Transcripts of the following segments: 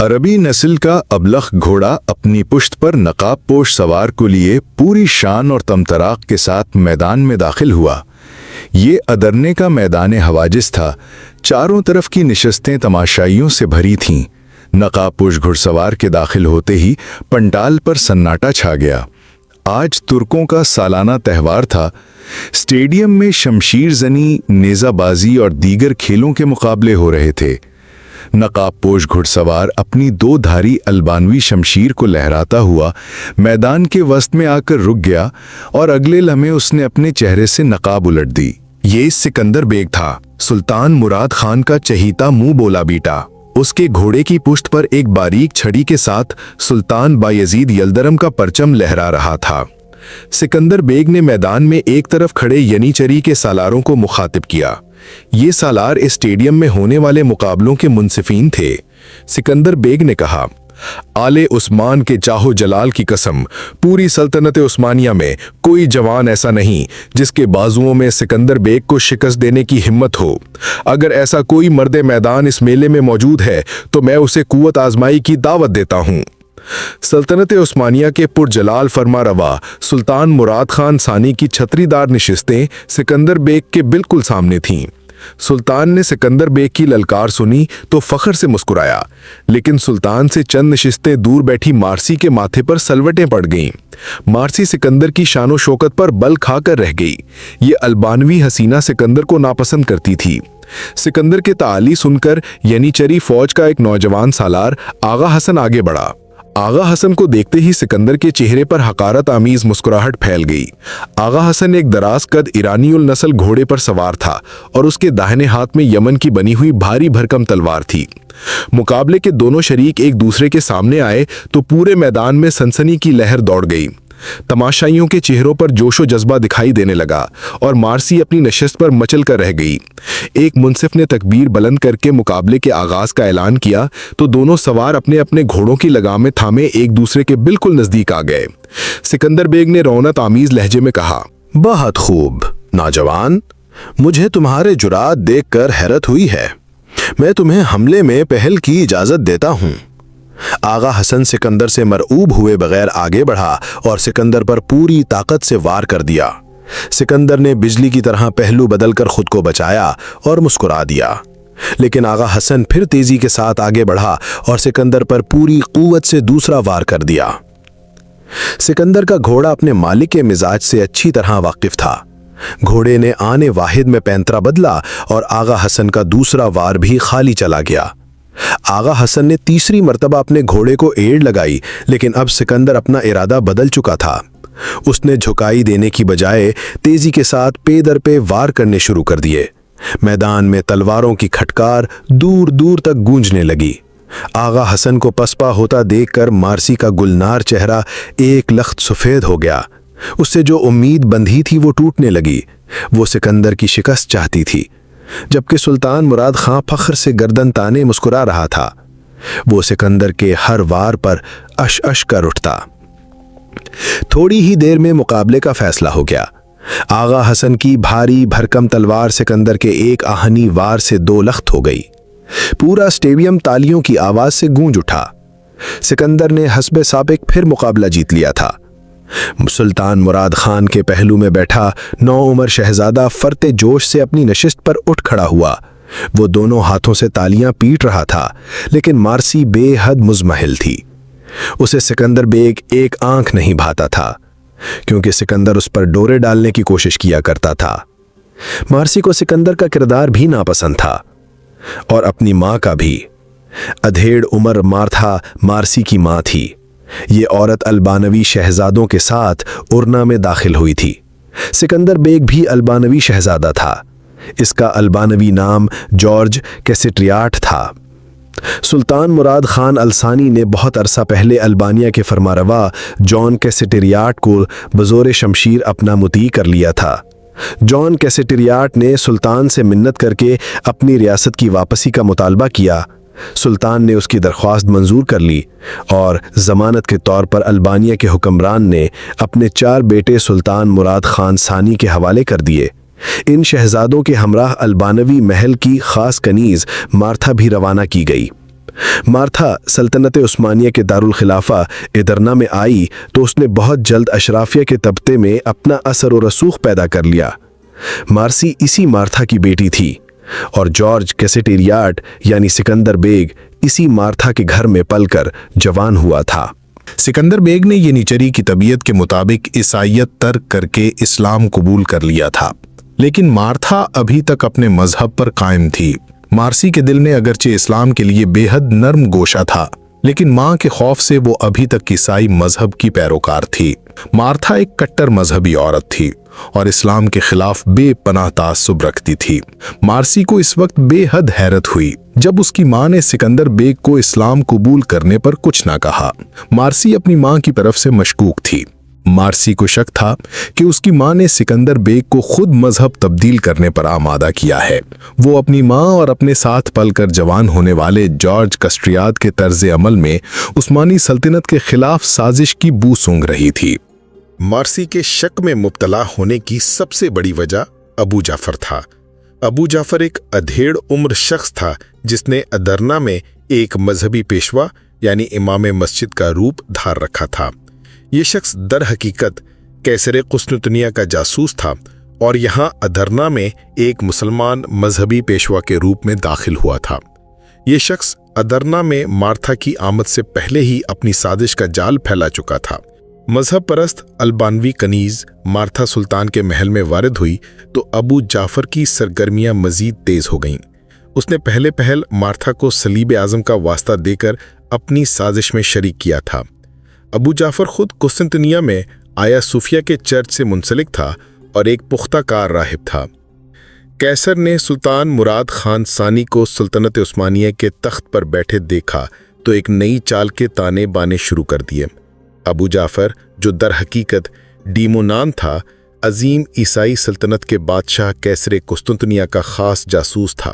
عربی نسل کا ابلخ گھوڑا اپنی پشت پر نقاب پوش سوار کو لیے پوری شان اور تمطراق کے ساتھ میدان میں داخل ہوا۔ یہ ادرنے کا میدان حواجز تھا۔ چاروں طرف کی نشستیں تماشائیوں سے بھری تھیں۔ نقاب پوش گھڑ سوار کے داخل ہوتے ہی پنڈال پر سناٹا چھا گیا۔ آج ترکوں کا سالانہ تہوار تھا۔ اسٹیڈیم میں شمشیر زنی، نیزہ بازی اور دیگر کھیلوں کے مقابلے ہو رہے تھے۔ نقاب پوش گھڑ سوار اپنی دو دھاری البانوی شمشیر کو لہراتا ہوا میدان کے وسط میں آ کر رک گیا اور اگلے لمحے اس نے اپنے چہرے سے نقاب الٹ دی۔ یہ سکندر بیگ تھا، سلطان مراد خان کا چہیتا منہ بولا بیٹا۔ اس کے گھوڑے کی پشت پر ایک باریک چھڑی کے ساتھ سلطان بایزید یلدرم کا پرچم لہرا رہا تھا۔ سکندر بیگ نے میدان میں ایک طرف کھڑے ینیچری کے سالاروں کو مخاطب کیا۔ یہ سالار اسٹیڈیم میں ہونے والے مقابلوں کے منصفین تھے۔ سکندر بیگ نے کہا، آل عثمان کے چاہو جلال کی قسم، پوری سلطنت عثمانیہ میں کوئی جوان ایسا نہیں جس کے بازوؤں میں سکندر بیگ کو شکست دینے کی ہمت ہو۔ اگر ایسا کوئی مرد میدان اس میلے میں موجود ہے تو میں اسے قوت آزمائی کی دعوت دیتا ہوں۔ سلطنت عثمانیہ کے پرجلال فرما روا سلطان مراد خان ثانی کی چھتری دار نشستیں سکندر بیگ کے بالکل سامنے تھیں۔ سلطان نے سکندر بیگ کی للکار سنی تو فخر سے مسکرایا، لیکن سلطان سے چند نشستیں دور بیٹھی مارسی کے ماتھے پر سلوٹیں پڑ گئیں۔ مارسی سکندر کی شان و شوکت پر بل کھا کر رہ گئی۔ یہ البانوی حسینہ سکندر کو ناپسند کرتی تھی۔ سکندر کے تعالی سن کر ینیچری فوج کا ایک نوجوان سالار آغا حسن آگے بڑھا۔ آغا حسن کو دیکھتے ہی سکندر کے چہرے پر حقارت آمیز مسکراہٹ پھیل گئی۔ آغا حسن ایک دراز قد ایرانی النسل گھوڑے پر سوار تھا اور اس کے داہنے ہاتھ میں یمن کی بنی ہوئی بھاری بھرکم تلوار تھی۔ مقابلے کے دونوں شریک ایک دوسرے کے سامنے آئے تو پورے میدان میں سنسنی کی لہر دوڑ گئی۔ تماشائیوں کے چہروں پر جوش و جذبہ دکھائی دینے لگا اور مارسی اپنی نشست پر مچل کر رہ گئی۔ ایک منصف نے تکبیر بلند کر کے مقابلے کے آغاز کا اعلان کیا تو دونوں سوار اپنے اپنے گھوڑوں کی لگامیں تھامے ایک دوسرے کے بالکل نزدیک آ گئے۔ سکندر بیگ نے رونق آمیز لہجے میں کہا، بہت خوب نوجوان، مجھے تمہارے جرات دیکھ کر حیرت ہوئی ہے۔ میں تمہیں حملے میں پہل کی اجازت دیتا ہوں۔ آغا حسن سکندر سے مرعوب ہوئے بغیر آگے بڑھا اور سکندر پر پوری طاقت سے وار کر دیا۔ سکندر نے بجلی کی طرح پہلو بدل کر خود کو بچایا اور مسکرا دیا، لیکن آغا حسن پھر تیزی کے ساتھ آگے بڑھا اور سکندر پر پوری قوت سے دوسرا وار کر دیا۔ سکندر کا گھوڑا اپنے مالک کے مزاج سے اچھی طرح واقف تھا۔ گھوڑے نے آنے واحد میں پینترا بدلا اور آغا حسن کا دوسرا وار بھی خالی چلا گیا۔ آغا حسن نے تیسری مرتبہ اپنے گھوڑے کو ایڑ لگائی، لیکن اب سکندر اپنا ارادہ بدل چکا تھا۔ اس نے جھکائی دینے کی بجائے تیزی کے ساتھ پے در پے وار کرنے شروع کر دیے۔ میدان میں تلواروں کی کھٹکار دور دور تک گونجنے لگی۔ آغا حسن کو پسپا ہوتا دیکھ کر مارسی کا گلنار چہرہ ایک لخت سفید ہو گیا۔ اس سے جو امید بندھی تھی وہ ٹوٹنے لگی۔ وہ سکندر کی شکست چاہتی تھی، جبکہ سلطان مراد خان فخر سے گردن تانے مسکرا رہا تھا۔ وہ سکندر کے ہر وار پر اش اش کر اٹھتا۔ تھوڑی ہی دیر میں مقابلے کا فیصلہ ہو گیا۔ آغا حسن کی بھاری بھرکم تلوار سکندر کے ایک آہنی وار سے دو لخت ہو گئی۔ پورا اسٹیڈیم تالیوں کی آواز سے گونج اٹھا۔ سکندر نے حسب سابق پھر مقابلہ جیت لیا تھا۔ سلطان مراد خان کے پہلو میں بیٹھا نو عمر شہزادہ فرتے جوش سے اپنی نشست پر اٹھ کھڑا ہوا۔ وہ دونوں ہاتھوں سے تالیاں پیٹ رہا تھا، لیکن مارسی بے حد مزمحل تھی۔ اسے سکندر بیگ ایک آنکھ نہیں بھاتا تھا، کیونکہ سکندر اس پر ڈورے ڈالنے کی کوشش کیا کرتا تھا۔ مارسی کو سکندر کا کردار بھی ناپسند تھا، اور اپنی ماں کا بھی۔ ادھیڑ عمر مارتھا مارسی کی ماں تھی۔ یہ عورت البانوی شہزادوں کے ساتھ ارنا میں داخل ہوئی تھی۔ سکندر بیگ بھی البانوی شہزادہ تھا۔ اس کا البانوی نام جارج کیسٹریاٹ تھا۔ سلطان مراد خان الثانی نے بہت عرصہ پہلے البانیہ کے فرمانروا جان کیسٹریاٹ کو بزور شمشیر اپنا مطیع کر لیا تھا۔ جان کیسٹریاٹ نے سلطان سے منت کر کے اپنی ریاست کی واپسی کا مطالبہ کیا۔ سلطان نے اس کی درخواست منظور کر لی اور ضمانت کے طور پر البانیہ کے حکمران نے اپنے 4 بیٹے سلطان مراد خان ثانی کے حوالے کر دیے۔ ان شہزادوں کے ہمراہ البانوی محل کی خاص کنیز مارتھا بھی روانہ کی گئی۔ مارتھا سلطنت عثمانیہ کے دارالخلافہ ادرنا میں آئی تو اس نے بہت جلد اشرافیہ کے طبقے میں اپنا اثر و رسوخ پیدا کر لیا۔ مارسی اسی مارتھا کی بیٹی تھی اور جارج کیسٹیریاٹ یعنی سکندر بیگ اسی مارتھا کے گھر میں پل کر جوان ہوا تھا۔ سکندر بیگ نے ینیچری کی طبیعت کے مطابق عیسائیت ترک کر کے اسلام قبول کر لیا تھا، لیکن مارتھا ابھی تک اپنے مذہب پر قائم تھی۔ مارسی کے دل میں اگرچہ اسلام کے لیے بے حد نرم گوشہ تھا، لیکن ماں کے خوف سے وہ ابھی تک عیسائی مذہب کی پیروکار تھی۔ مارتھا ایک کٹر مذہبی عورت تھی اور اسلام کے خلاف بے پناہ تعصب رکھتی تھی۔ مارسی کو اس وقت بے حد حیرت ہوئی جب اس کی ماں نے سکندر بیگ کو اسلام قبول کرنے پر کچھ نہ کہا۔ مارسی اپنی ماں کی طرف سے مشکوک تھی۔ مارسی کو شک تھا کہ اس کی ماں نے سکندر بیگ کو خود مذہب تبدیل کرنے پر آمادہ کیا ہے۔ وہ اپنی ماں اور اپنے ساتھ پل کر جوان ہونے والے جارج کسٹریاد کے طرز عمل میں عثمانی سلطنت کے خلاف سازش کی بو سونگھ رہی تھی۔ مارسی کے شک میں مبتلا ہونے کی سب سے بڑی وجہ ابو جعفر تھا۔ ابو جعفر ایک ادھیڑ عمر شخص تھا جس نے ادرنا میں ایک مذہبی پیشوا یعنی امام مسجد کا روپ دھار رکھا تھا۔ یہ شخص در حقیقت قیصر قسطنطنیہ کا جاسوس تھا اور یہاں ادرنا میں ایک مسلمان مذہبی پیشوا کے روپ میں داخل ہوا تھا۔ یہ شخص ادرنا میں مارتھا کی آمد سے پہلے ہی اپنی سازش کا جال پھیلا چکا تھا۔ مذہب پرست البانوی کنیز مارتھا سلطان کے محل میں وارد ہوئی تو ابو جعفر کی سرگرمیاں مزید تیز ہو گئیں۔ اس نے پہلے پہل مارتھا کو صلیب اعظم کا واسطہ دے کر اپنی سازش میں شریک کیا تھا۔ ابو جعفر خود قسطنطنیہ میں آیا صوفیہ کے چرچ سے منسلک تھا اور ایک پختہ کار راہب تھا۔ قیصر نے سلطان مراد خان ثانی کو سلطنت عثمانیہ کے تخت پر بیٹھے دیکھا تو ایک نئی چال کے تانے بانے شروع کر دیے۔ ابو جعفر جو در حقیقت ڈیمونان تھا، عظیم عیسائی سلطنت کے بادشاہ قیصر قسطنطنیہ کا خاص جاسوس تھا۔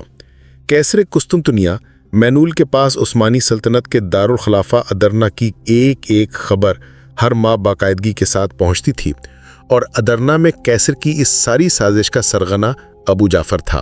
قیصر قسطنطنیہ مینول کے پاس عثمانی سلطنت کے دارالخلافہ ادرنا کی ایک ایک خبر ہر ماہ باقاعدگی کے ساتھ پہنچتی تھی اور ادرنا میں قیصر کی اس ساری سازش کا سرغنہ ابو جعفر تھا۔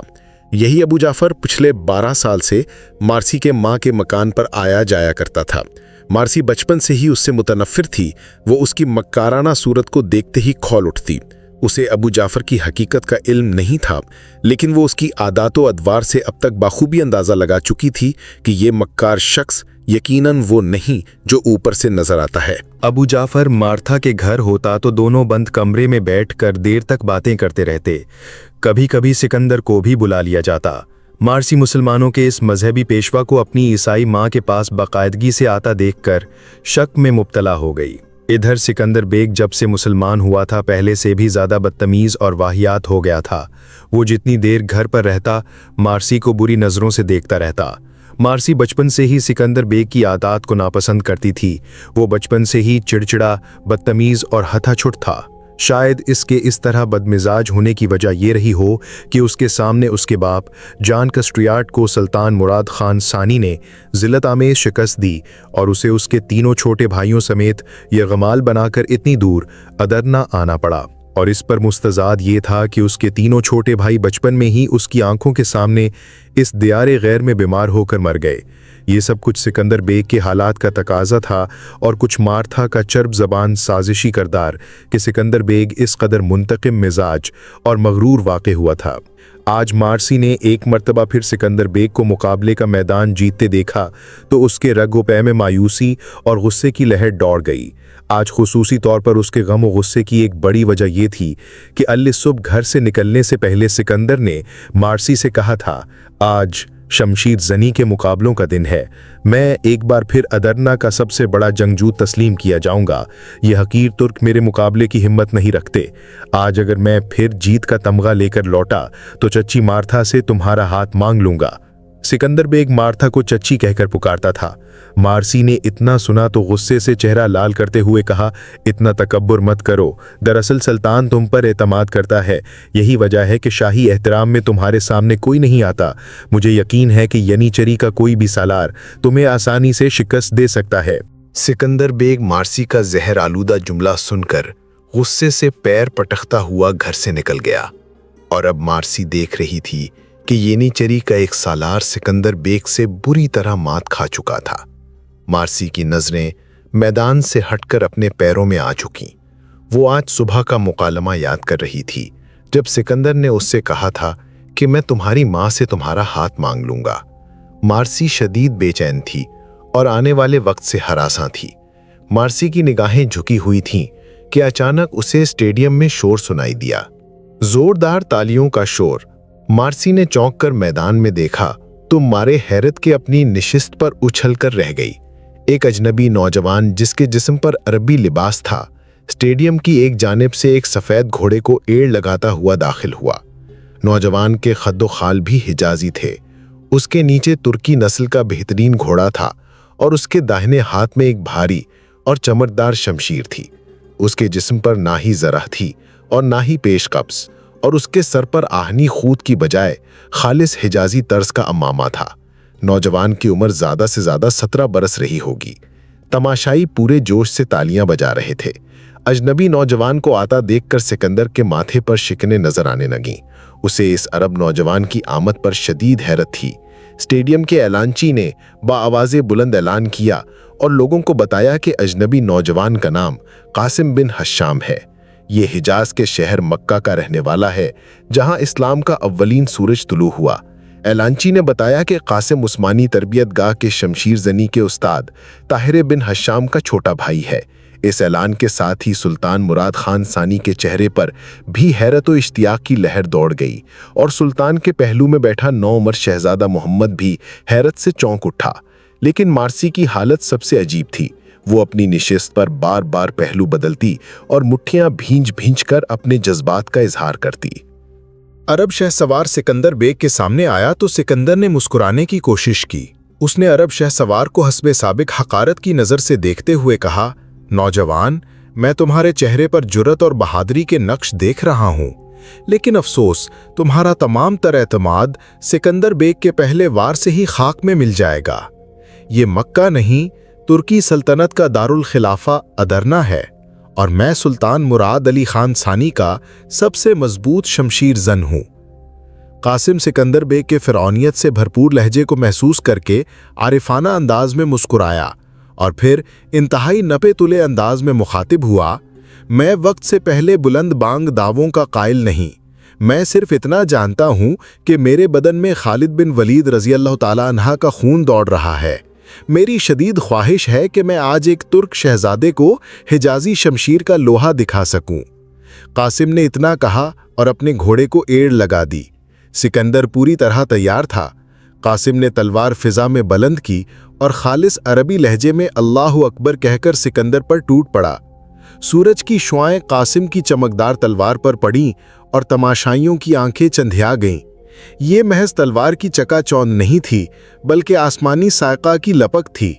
یہی ابو جعفر پچھلے 12 سال سے مارسی کے ماں کے مکان پر آیا جایا کرتا تھا۔ مارسی بچپن سے ہی اس سے متنفر تھی۔ وہ اس کی مکارانہ صورت کو دیکھتے ہی کھول اٹھتی۔ اسے ابو جعفر کی حقیقت کا علم نہیں تھا، لیکن وہ اس کی عادات و ادوار سے اب تک بخوبی اندازہ لگا چکی تھی کہ یہ مکار شخص یقیناً وہ نہیں جو اوپر سے نظر آتا ہے۔ ابو جعفر مارتھا کے گھر ہوتا تو دونوں بند کمرے میں بیٹھ کر دیر تک باتیں کرتے رہتے۔ کبھی کبھی سکندر کو بھی بلا لیا جاتا۔ مارسی مسلمانوں کے اس مذہبی پیشوا کو اپنی عیسائی ماں کے پاس باقاعدگی سے آتا دیکھ کر شک میں مبتلا ہو گئی۔ ادھر سکندر بیگ جب سے مسلمان ہوا تھا پہلے سے بھی زیادہ بدتمیز اور واہیات ہو گیا تھا۔ وہ جتنی دیر گھر پر رہتا مارسی کو بری نظروں سے دیکھتا رہتا۔ مارسی بچپن سے ہی سکندر بیگ کی عادات کو ناپسند کرتی تھی۔ وہ بچپن سے ہی چڑچڑا، بدتمیز اور ہتھا چھٹ تھا۔ شاید اس کے اس طرح بدمزاج ہونے کی وجہ یہ رہی ہو کہ اس کے سامنے اس کے باپ جان کسٹریاٹ کو سلطان مراد خان ثانی نے ذلت آمیز شکست دی اور اسے اس کے تینوں چھوٹے بھائیوں سمیت یرغمال بنا کر اتنی دور ادرنا آنا پڑا۔ اور اس پر مستزاد یہ تھا کہ اس کے تینوں چھوٹے بھائی بچپن میں ہی اس کی آنکھوں کے سامنے اس دیار غیر میں بیمار ہو کر مر گئے۔ یہ سب کچھ سکندر بیگ کے حالات کا تقاضا تھا اور کچھ مارتھا کا چرب زبان سازشی کردار کہ سکندر بیگ اس قدر منتقم مزاج اور مغرور واقع ہوا تھا۔ آج مارسی نے ایک مرتبہ پھر سکندر بیگ کو مقابلے کا میدان جیتتے دیکھا تو اس کے رگ و پے میں مایوسی اور غصے کی لہر دوڑ گئی۔ آج خصوصی طور پر اس کے غم و غصے کی ایک بڑی وجہ یہ تھی کہ ال صبح گھر سے نکلنے سے پہلے سکندر نے مارسی سے کہا تھا، آج شمشیر زنی کے مقابلوں کا دن ہے، میں ایک بار پھر ادرنا کا سب سے بڑا جنگجو تسلیم کیا جاؤں گا۔ یہ حقیر ترک میرے مقابلے کی ہمت نہیں رکھتے۔ آج اگر میں پھر جیت کا تمغہ لے کر لوٹا تو چچی مارتھا سے تمہارا ہاتھ مانگ لوں گا۔ سکندر بیگ مارتھا کو چچی کہہ کر پکارتا تھا۔ مارسی نے اتنا سنا تو غصے سے چہرہ لال کرتے ہوئے کہا، اتنا تکبر مت کرو، دراصل سلطان تم پر اعتماد کرتا ہے، یہی وجہ ہے کہ شاہی احترام میں تمہارے سامنے کوئی نہیں آتا۔ مجھے یقین ہے کہ ینیچری کا کوئی بھی سالار تمہیں آسانی سے شکست دے سکتا ہے۔ سکندر بیگ مارسی کا زہر آلودہ جملہ سن کر غصے سے پیر پٹکتا ہوا گھر سے نکل گیا، اور اب مارسی دیکھ رہی تھی کہ येनीचेरी का एक सालार सिकंदर बेग से बुरी तरह मात खा चुका था। मार्सी की नजरें मैदान से हटकर अपने पैरों में आ चुकीं। वो आज सुबह का मुकालमा याद कर रही थी, जब सिकंदर ने उससे कहा था कि मैं तुम्हारी माँ से तुम्हारा हाथ मांग लूंगा। मार्सी शदीद बेचैन थी और आने वाले वक्त से हरासा थी। मार्सी की निगाहें झुकी हुई थीं कि अचानक उसे स्टेडियम में शोर सुनाई दिया, जोरदार तालियों का शोर। मार्सी ने चौंक कर मैदान में देखा तो मारे हैरत के अपनी निशिस्त पर उछलकर रह गई। एक अजनबी नौजवान जिसके जिस्म पर अरबी लिबास था, स्टेडियम की एक जानिब से एक सफेद घोड़े को एड़ लगाता हुआ दाखिल हुआ। नौजवान के खद्दो खाल भी हिजाजी थे। उसके नीचे तुर्की नस्ल का बेहतरीन घोड़ा था और उसके दाहिने हाथ में एक भारी और चमकदार शमशीर थी। उसके जिस्म पर ना ही जरह थी और ना ही पेश कब्ज, और उसके सर पर आहनी खूद की बजाय खालिस हिजाजी तर्ज का अम्मामा था। नौजवान की उम्र ज्यादा से ज्यादा 17 बरस रही होगी। तमाशाई पूरे जोश से तालियां बजा रहे थे। अजनबी नौजवान को आता देखकर सिकंदर के माथे पर शिकने नजर आने लगीं। उसे इस अरब नौजवान की आमद पर शदीद हैरत थी। स्टेडियम के ऐलानची ने बाआवाज़े बुलंद ऐलान किया और लोगों को बताया कि अजनबी नौजवान का नाम कासिम बिन हशाम है। ये हिजाज के शहर मक्का का रहने वाला है, जहां इस्लाम का अव्वलीन सूरज तुलू हुआ। ऐलानची ने बताया कि कासिम उस्मानी तरबियत गाह के शमशीर जनी के उस्ताद ताहिर बिन हशाम का छोटा भाई है। इस ऐलान के साथ ही सुल्तान मुराद खान सानी के चेहरे पर भी हैरत और इश्तियाक की लहर दौड़ गई, और सुल्तान के पहलू में बैठा नौउम्र शहजादा मोहम्मद भी हैरत से चौंक उठा। लेकिन मार्सी की हालत सबसे अजीब थी। वो अपनी निशिस्त पर बार बार पहलू बदलती और मुट्ठियां भींच भींच कर अपने जज्बात का इजहार करती। अरब शहसवार सिकंदर बेग के सामने आया तो सिकंदर ने मुस्कुराने की कोशिश की। उसने अरब शहसवार को हस्बे साबिक हकारत की नज़र से देखते हुए कहा, नौजवान, मैं तुम्हारे चेहरे पर जुर्रत और बहादुरी के नक्श देख रहा हूं, लेकिन अफसोस तुम्हारा तमाम तर एतमाद सिकंदर बेग के पहले वार से ही खाक में मिल जाएगा। ये मक्का नहीं, तुर्की सल्तनत का दारुल खिलाफा अदरना है, और मैं सुल्तान मुराद अली खान सानी का सबसे मजबूत शमशीर जन हूं। कासिम सिकंदर बेग के फिरौनियत से भरपूर लहजे को महसूस करके आरिफाना अंदाज में मुस्कुराया और फिर इंतहाई नपे तुले अंदाज में मुखातिब हुआ, मैं वक्त से पहले बुलंद बांग दावों का कायल नहीं। मैं सिर्फ इतना जानता हूं कि मेरे बदन में खालिद बिन वलीद रजी अल्लाह ताला अन्हा का खून दौड़ रहा है। मेरी शदीद ख्वाहिश है कि मैं आज एक तुर्क शहजादे को हिजाजी शमशीर का लोहा दिखा सकूं। कासिम ने इतना कहा और अपने घोड़े को एड़ लगा दी। सिकंदर पूरी तरह तैयार था। कासिम ने तलवार फिजा में बुलंद की और खालिस अरबी लहजे में अल्लाहु अकबर कहकर सिकंदर पर टूट पड़ा। सूरज की शुआएं कासिम की चमकदार तलवार पर पड़ीं और तमाशाइयों की आंखें चंधिया गईं। ये महज तलवार की चकाचौंध नहीं थी, बल्कि आसमानी सायका की लपक थी।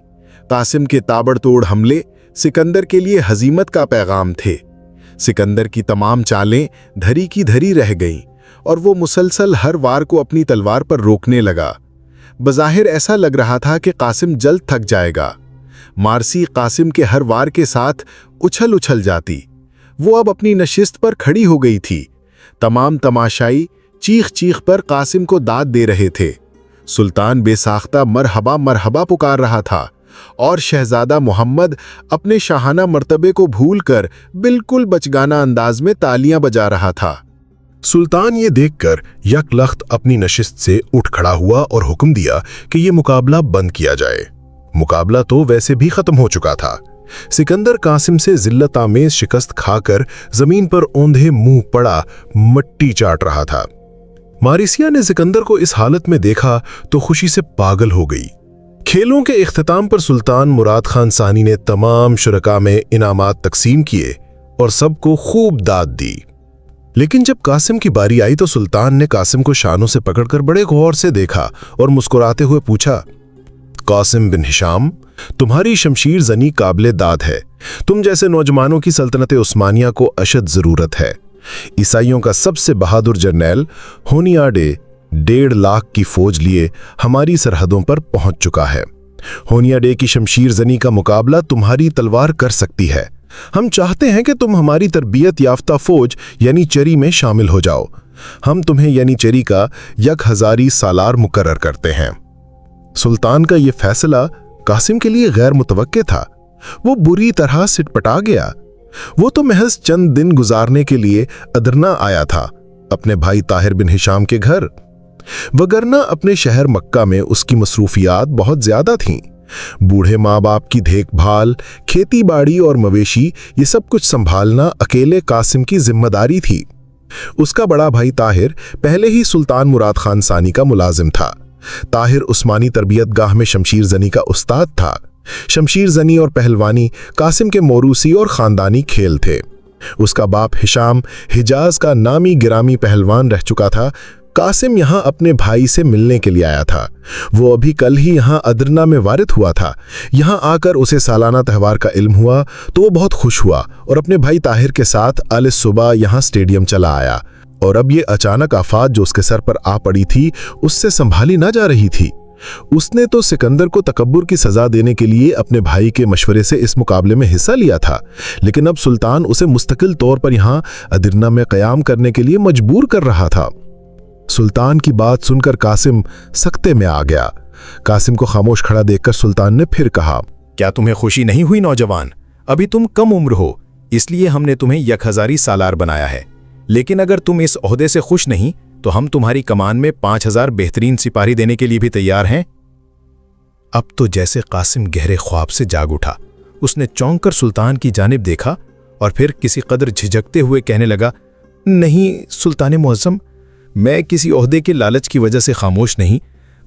कासिम के ताबड़तोड़ हमले सिकंदर के लिए हजीमत का पैगाम थे। सिकंदर की तमाम चालें धरी की धरी रह गईं और वो मुसलसल हर वार को अपनी तलवार पर रोकने लगा। बज़ाहिर ऐसा लग रहा था कि कासिम जल्द थक जाएगा। मार्सी कासिम के हर वार के साथ उछल उछल जाती। वो अब अपनी नशिस्त पर खड़ी हो गई थी। तमाम तमाशाई चीख चीख पर कासिम को दाद दे रहे थे। सुल्तान बेसाख्ता मरहबा मरहबा पुकार रहा था और शहजादा मोहम्मद अपने शाहाना मर्तबे को भूलकर बिल्कुल बचगाना अंदाज में तालियां बजा रहा था। सुल्तान ये देखकर यकलख्त अपनी नशिस्त से उठ खड़ा हुआ और हुक्म दिया कि ये मुकाबला बंद किया जाए। मुकाबला तो वैसे भी खत्म हो चुका था। सिकंदर कासिम से जिल्लत आमेज शिकस्त खाकर जमीन पर औंधे मुंह पड़ा मट्टी चाट रहा था। मारिसिया ने सिकंदर को इस हालत में देखा तो खुशी से पागल हो गई। खेलों के इख्तिताम पर सुल्तान मुराद खान सानी ने तमाम शुरका में इनामात तकसीम किए और सबको खूब दाद दी। लेकिन जब कासिम की बारी आई तो सुल्तान ने कासिम को शानों से पकड़कर बड़े गौर से देखा और मुस्कुराते हुए पूछा, कासिम बिन हिशाम, तुम्हारी शमशीर जनी काबिले दाद है। तुम जैसे नौजवानों की सल्तनत उस्मानिया को अशद जरूरत है। ईसाइयों का सबसे बहादुर जर्नैल होनियाडे 1.5 लाख की फौज लिए हमारी सरहदों पर पहुंच चुका है। होनियाडे की शमशीर जनी का मुकाबला तुम्हारी तलवार कर सकती है। हम चाहते हैं कि तुम हमारी तरबियत याफ्ता फौज यानी चरी में शामिल हो जाओ। हम तुम्हें यानी चेरी का 1000 सालार मुकर्रर करते हैं। सुल्तान का यह फैसला कासिम के लिए गैर मुतवक्के था। वो बुरी तरह सिटपटा गया। वो तो महज चंद दिन गुजारने के लिए अदरना आया था, अपने भाई ताहिर बिन हिशाम के घर, वगरना अपने शहर मक्का में उसकी मसरूफियात बहुत ज्यादा थीं। बूढ़े माँ बाप की देखभाल, खेती बाड़ी और मवेशी, ये सब कुछ संभालना अकेले कासिम की जिम्मेदारी थी। उसका बड़ा भाई ताहिर पहले ही सुल्तान मुराद खान सानी का मुलाजिम था। ताहिर उस्मानी तरबियत गाह में शमशीर जनी का उस्ताद था। शमशीर जनी और पहलवानी कासिम के मौरूसी और खानदानी खेल थे। उसका बाप हिशाम हिजाज का नामी गिरामी पहलवान रह चुका था। कासिम यहाँ अपने भाई से मिलने के लिए आया था। वो अभी कल ही यहाँ अदरना में वारिद हुआ था। यहाँ आकर उसे सालाना त्यौहार का इल्म हुआ तो वो बहुत खुश हुआ और अपने भाई ताहिर के साथ आले सुबह यहाँ स्टेडियम चला आया। और अब ये अचानक आफत जो उसके सर पर आ पड़ी थी, उससे संभाली ना जा रही थी। उसने तो सिकंदर को तकब्बुर की सजा देने के लिए अपने भाई के मशवरे से इस मुकाबले में हिस्सा लिया था, लेकिन अब सुल्तान उसे मुस्तकिल तौर पर यहाँ अदरना में क़याम करने के लिए मजबूर कर रहा था। सुल्तान की बात सुनकर कासिम सख्ते में आ गया। कासिम को खामोश खड़ा देखकर सुल्तान ने फिर कहा, क्या तुम्हें खुशी नहीं हुई नौजवान? अभी तुम कम उम्र हो, इसलिए हमने तुम्हें 1000 सालार बनाया है। लेकिन अगर तुम इस ओहदे से खुश नहीं तो हम तुम्हारी कमान में 5000 बेहतरीन सिपाही देने के लिए भी तैयार हैं। अब तो जैसे कासिम गहरे ख्वाब से जाग उठा। उसने चौंक कर सुल्तान की जानिब देखा और फिर किसी कदर झिझकते हुए कहने लगा, नहीं सुल्तान मुअज़्ज़म, मैं किसी ओहदे के लालच की वजह से खामोश नहीं,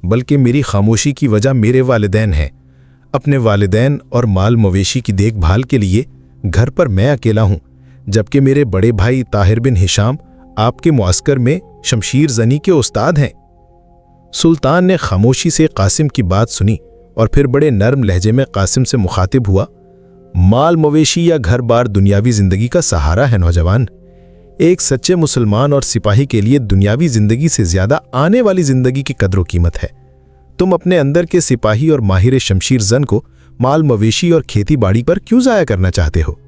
बल्कि मेरी खामोशी की वजह मेरे वालिदैन हैं। अपने वालिदैन और माल मवेशी की देखभाल के लिए घर पर मैं अकेला हूँ, जबकि मेरे बड़े भाई ताहिर बिन हिशाम आपके मुआस्कर में शमशीर जनी के उस्ताद हैं। सुल्तान ने खामोशी से कासिम की बात सुनी और फिर बड़े नरम लहजे में कासिम से मुखातिब हुआ, माल मवेशी या घर बार दुनियावी जिंदगी का सहारा है नौजवान। एक सच्चे मुसलमान और सिपाही के लिए दुनियावी जिंदगी से ज्यादा आने वाली जिंदगी की कदर कीमत है। तुम अपने अंदर के सिपाही और माहिर शमशीर जन को माल मवेशी और खेती बाड़ी पर क्यों जाया करना चाहते हो?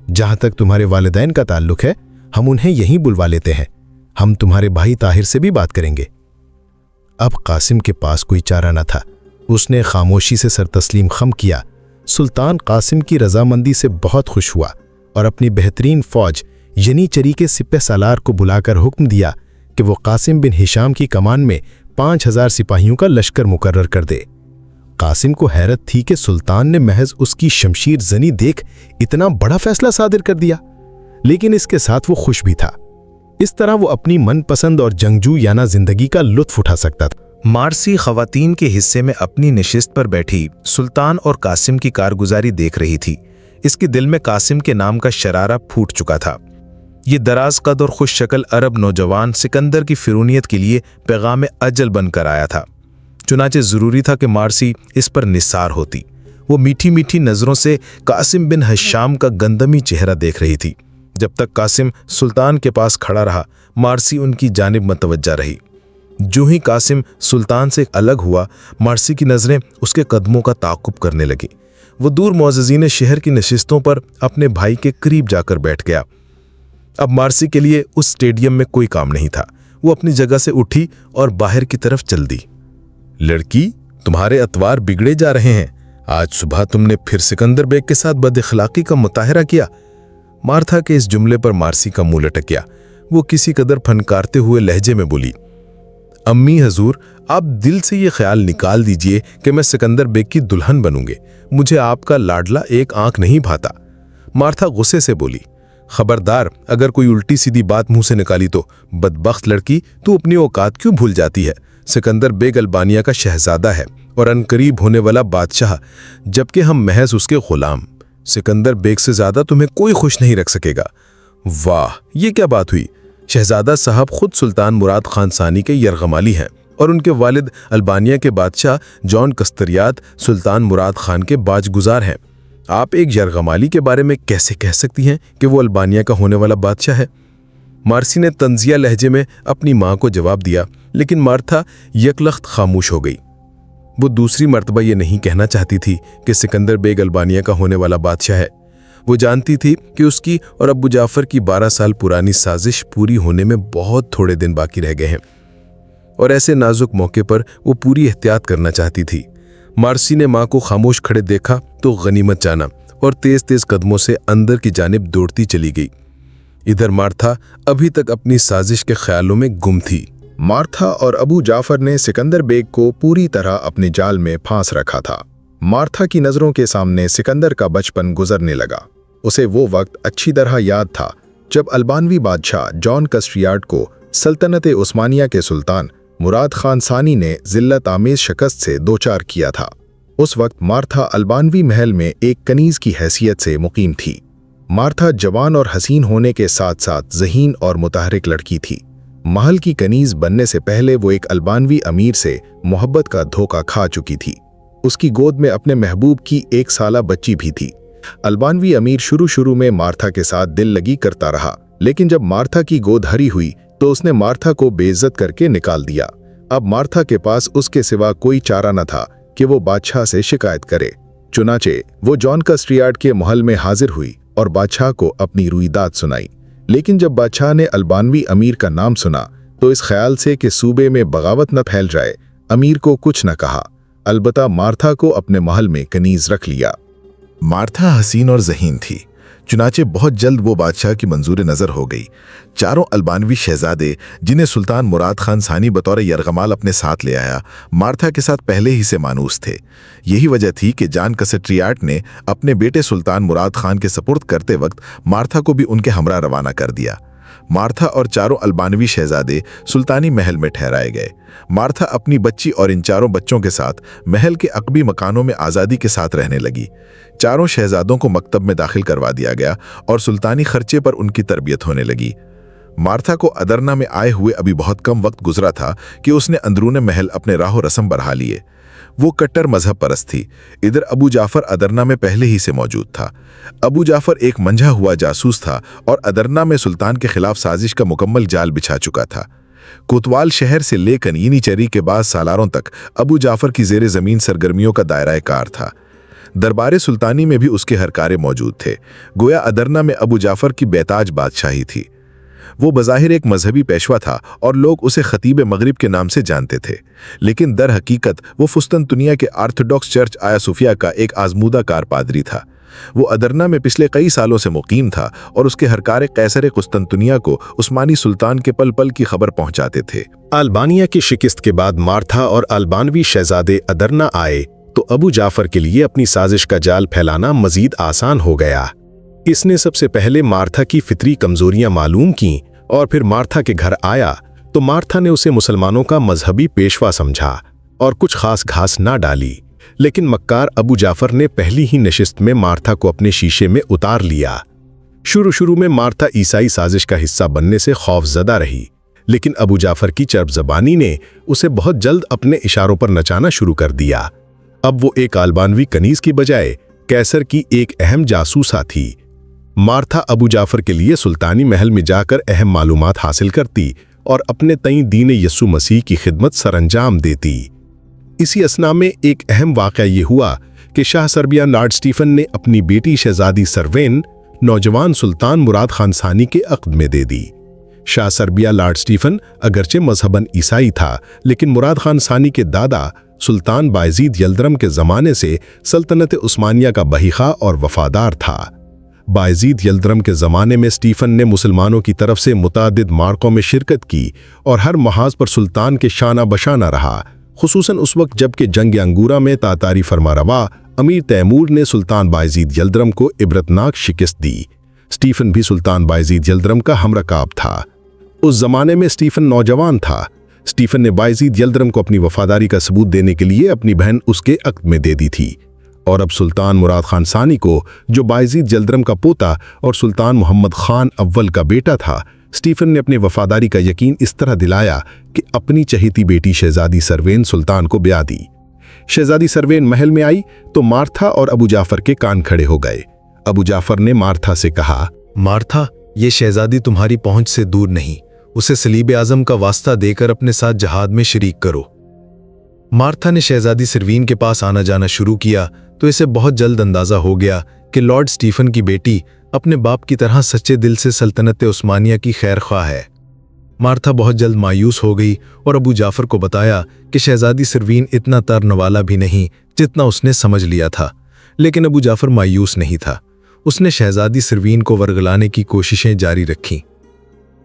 जहां तक तुम्हारे वालिदैन का ताल्लुक है, हम उन्हें यहीं बुलवा लेते हैं। हम तुम्हारे भाई ताहिर से भी बात करेंगे। अब कासिम के पास कोई चारा न था। उसने खामोशी से सर तस्लीम खम किया। सुल्तान कासिम की रजामंदी से बहुत खुश हुआ और अपनी बेहतरीन फौज यनी चरी के सिपह सालार को बुलाकर हुक्म दिया कि वो कासिम बिन हिशाम की कमान में 5000 सिपाहियों का लश्कर मुकर्रर कर दे। कासिम को हैरत थी कि सुल्तान ने महज उसकी शमशीर जनी देख इतना बड़ा फैसला सादिर कर दिया, लेकिन इसके साथ वो खुश भी था। इस तरह वो अपनी मनपसंद और जंगजू याना जिंदगी का लुत्फ उठा सकता था। मारसी खवातीन के हिस्से में अपनी निशिस्त पर बैठी सुल्तान और कासिम की कारगुजारी देख रही थी। इसके दिल में कासिम के नाम का शरारा फूट चुका था। ये दराज कद और खुश शक्ल अरब नौजवान सिकंदर की फिरूनियत के लिए पैगाम अजल बनकर आया था। चुनाचे ज़रूरी था कि मारसी इस पर निसार होती। वो मीठी मीठी नज़रों से कासिम बिन हिशाम का गंदमी चेहरा देख रही थी। जब तक कासिम सुल्तान के पास खड़ा रहा, मारसी उनकी जानिब मतवज्जा रही। जो ही कासिम सुल्तान से अलग हुआ, मारसी की नज़रें उसके कदमों का ताक़ुब करने लगी। वो दूर मुअज़्ज़िज़ीन शहर की नशिस्तों पर अपने भाई के करीब जाकर बैठ गया। अब मारसी के लिए उस स्टेडियम में कोई काम नहीं था। वो अपनी जगह से उठी और बाहर की तरफ चल दी। लड़की, तुम्हारे अतवार बिगड़े जा रहे हैं। आज सुबह तुमने फिर सिकंदर बेग के साथ बदअखलाकी का मुताहरा किया। मार्था के इस जुमले पर मारसी का मुंह लटक गया। वो किसी कदर फनकारते हुए लहजे में बोली, अम्मी हजूर, आप दिल से ये ख्याल निकाल दीजिए कि मैं सिकंदर बेग की दुल्हन बनूंगे। मुझे आपका लाडला एक आंख नहीं भाता। मार्था गुस्से से बोली, खबरदार, अगर कोई उल्टी सीधी बात मुंह से निकाली तो। बदबख्त लड़की, तू अपनी औकात क्यों भूल जाती है? सिकंदर बेग अल्बानिया का शहजादा है और अनकरीब होने वाला बादशाह, जबकि हम महज उसके गुलाम। सिकंदर बेग से ज्यादा तुम्हें कोई खुश नहीं रख सकेगा। वाह, ये क्या बात हुई? शहजादा साहब खुद सुल्तान मुराद खान सानी के यरगमाली हैं और उनके वालिद अल्बानिया के बादशाह जॉन कस्तरियात सुल्तान मुराद खान के बाजगुजार हैं। आप एक यरगमाली के बारे में कैसे कह सकती हैं कि वो अल्बानिया का होने वाला बादशाह है? मारसी ने तंजिया लहजे में अपनी माँ को जवाब दिया, लेकिन मार्था यकलख्त खामोश हो गई। वो दूसरी मर्तबा ये नहीं कहना चाहती थी कि सिकंदर बेग अल्बानिया का होने वाला बादशाह है। वो जानती थी कि उसकी और अब्बू जाफर की 12 साल पुरानी साजिश पूरी होने में बहुत थोड़े दिन बाकी रह गए हैं, और ऐसे नाजुक मौके पर वो पूरी एहतियात करना चाहती थी। मार्सी ने माँ को खामोश खड़े देखा तो गनीमत जाना और तेज तेज कदमों से अंदर की जानिब दौड़ती चली गई। इधर मार्था अभी तक अपनी साजिश के ख्यालों में गुम थी। मार्था और अबू जाफर ने सिकंदर बेग को पूरी तरह अपने जाल में फांस रखा था। मार्था की नज़रों के सामने सिकंदर का बचपन गुजरने लगा। उसे वो वक्त अच्छी तरह याद था जब अल्बानवी बादशाह जॉन कस्ट्रियार्ड को सल्तनत उस्मानिया के सुल्तान मुराद खान सानी ने जिल्लत आमेज शिकस्त से दोचार किया था। उस वक्त मार्था अल्बानवी महल में एक कनीज की हैसियत से मुकीम थी। मार्था जवान और हसीन होने के साथ साथ ज़हीन और मुतहरिक लड़की थी। महल की कनीज बनने से पहले वो एक अल्बानवी अमीर से मोहब्बत का धोखा खा चुकी थी। उसकी गोद में अपने महबूब की 1 साला बच्ची भी थी। अल्बानवी अमीर शुरू में मार्था के साथ दिल लगी करता रहा, लेकिन जब मार्था की गोद हरी हुई तो उसने मार्था को बेइज्जत करके निकाल दिया। अब मार्था के पास उसके सिवा कोई चारा न था कि वो बादशाह से शिकायत करे। चुनाचे वो जॉन कस्ट्रियार्ड के महल में हाजिर हुई और बादशाह को अपनी रुईदाद सुनाई। लेकिन जब बादशाह ने अल्बानवी अमीर का नाम सुना तो इस ख्याल से कि सूबे में बगावत न फैल जाए, अमीर को कुछ न कहा, अलबत्ता मार्था को अपने महल में कनीज रख लिया। मार्था हसीन और ज़हीन थी, चुनाचे बहुत जल्द वो बादशाह की मंजूर नज़र हो गई। चारों अल्बानवी शहजादे जिन्हें सुल्तान मुराद खान सानी बतौर यरगमाल अपने साथ ले आया, मार्था के साथ पहले ही से मानूस थे। यही वजह थी कि जॉन कस्ट्रियार्ड ने अपने बेटे सुल्तान मुराद खान के सपुर्द करते वक्त मार्था को भी उनके हमरा रवाना कर दिया। मार्था और चारों अल्बानवी शहजादे सुल्तानी महल में ठहराए गए। मार्था अपनी बच्ची और इन चारों बच्चों के साथ महल के अकबी मकानों में आज़ादी के साथ रहने लगी। चारों शहजादों को मकतब में दाखिल करवा दिया गया और सुल्तानी खर्चे पर उनकी तरबियत होने लगी। मार्था को अदरना में आए हुए अभी बहुत कम वक्त गुजरा था कि उसने अंदरूने महल अपने राहो रस्म बढ़ा लिए। वो कट्टर मजहब परस्त थी। इधर अबू जाफर अदरना में पहले ही से मौजूद था। अबू जाफर एक मंझा हुआ जासूस था और अदरना में सुल्तान के खिलाफ साजिश का मुकम्मल जाल बिछा चुका था। कोतवाल शहर से लेकर यीनी चरी के बाद सालारों तक अबू जाफर की जेर ज़मीन सरगर्मियों का दायरा कार था। दरबार सुल्तानी में भी उसके हरकारे मौजूद थे। गोया अदरना में अबू जाफर की बेताज बादशाही थी। वो बज़ाहिर एक मजहबी पेशवा था और लोग उसे खतीब मगरिब के नाम से जानते थे, लेकिन दर हकीकत वो फुस्तनतुनिया के आर्थोडॉक्स चर्च आया सूफिया का एक आजमूदा कार पादरी था। वो अदरना में पिछले कई सालों से मुकीम था और उसके हरकारे कैसर कुस्तनतुनिया को उस्मानी सुल्तान के पल पल की खबर पहुंचाते थे। अल्बानिया की शिकस्त के बाद मार्था और अल्बानवी शहजादे अदरना आए तो अबू जाफर के लिए अपनी साजिश का जाल फैलाना मजीद आसान हो गया। इसने सबसे पहले मार्था की फितरी कमजोरियां मालूम की और फिर मार्था के घर आया तो मार्था ने उसे मुसलमानों का मजहबी पेशवा समझा और कुछ खास घास ना डाली। लेकिन मक्कार अबू जाफर ने पहली ही नशिस्त में मार्था को अपने शीशे में उतार लिया। शुरू में मार्था ईसाई साजिश का हिस्सा बनने से खौफजदा रही, लेकिन अबू जाफर की चर्ब ज़बानी ने उसे बहुत जल्द अपने इशारों पर नचाना शुरू कर दिया। अब वो एक अल्बानवी कनीज की बजाय कैसर की एक अहम जासूसा थी। मार्था अबू जाफर के लिए सुल्तानी महल में जाकर अहम मालूमात हासिल करती और अपने तई दीन यस्सु मसीह की खिदमत सरअंजाम देती। इसी असना में एक अहम वाक़या ये हुआ कि शाह सर्बियान लॉर्ड स्टीफन ने अपनी बेटी शहजादी सरवेन नौजवान सुल्तान मुराद खान सानी के अक़द में दे दी। शाह सर्बिया लॉर्ड स्टीफन अगरचे मजहबन ईसाई था, लेकिन मुराद खान सानी के दादा सुल्तान बायजीद यल्दरम के ज़माने से सल्तनत उस्मानिया का बहीखा और वफादार था। बायजीद यल्दरम के ज़माने में स्टीफन ने मुसलमानों की तरफ से मुतादिद मार्कों में शिरकत की और हर महाज पर सुल्तान के शाना बशाना रहा, खुसूसन उस वक्त जबकि जंग अंगूरा में तातारी फरमारवा अमीर तैमूर ने सुल्तान बायजीद यल्दरम को इबरतनाक शिकस्त दी। स्टीफन भी सुल्तान बायजीद यल्दरम का हमरकाब था। उस जमाने में स्टीफन नौजवान था। स्टीफन ने बायजीद यल्दरम को अपनी वफादारी का सबूत देने के लिए अपनी बहन उसके अक़द में दे दी थी, और अब सुल्तान मुराद खान सानी को, जो बायजीद यल्दरम का पोता और सुल्तान मोहम्मद खान अव्वल का बेटा था, स्टीफन ने अपनी वफादारी का यकीन इस तरह दिलाया कि अपनी चहेती बेटी शहजादी सरवेन सुल्तान को ब्याह दी। शहजादी सरवेन महल में आई तो मार्था और अबू जाफर के कान खड़े हो गए। अबू जाफर ने मार्था से कहा, मार्था, ये शहजादी तुम्हारी पहुंच से दूर नहीं, उसे सलीब आजम का वास्ता देकर अपने साथ जहाद में शरीक करो। मार्था ने शहजादी सरवीन के पास आना जाना शुरू किया तो इसे बहुत जल्द अंदाजा हो गया کہ لارڈ اسٹیفن کی بیٹی اپنے باپ کی طرح سچے دل سے سلطنت عثمانیہ کی خیر خواہ ہے۔ مارتھا بہت جلد مایوس ہو گئی اور ابو جعفر کو بتایا کہ شہزادی سروین اتنا ترنوالا بھی نہیں جتنا اس نے سمجھ لیا تھا، لیکن ابو جعفر مایوس نہیں تھا۔ اس نے شہزادی سروین کو ورگلانے کی کوششیں جاری رکھیں۔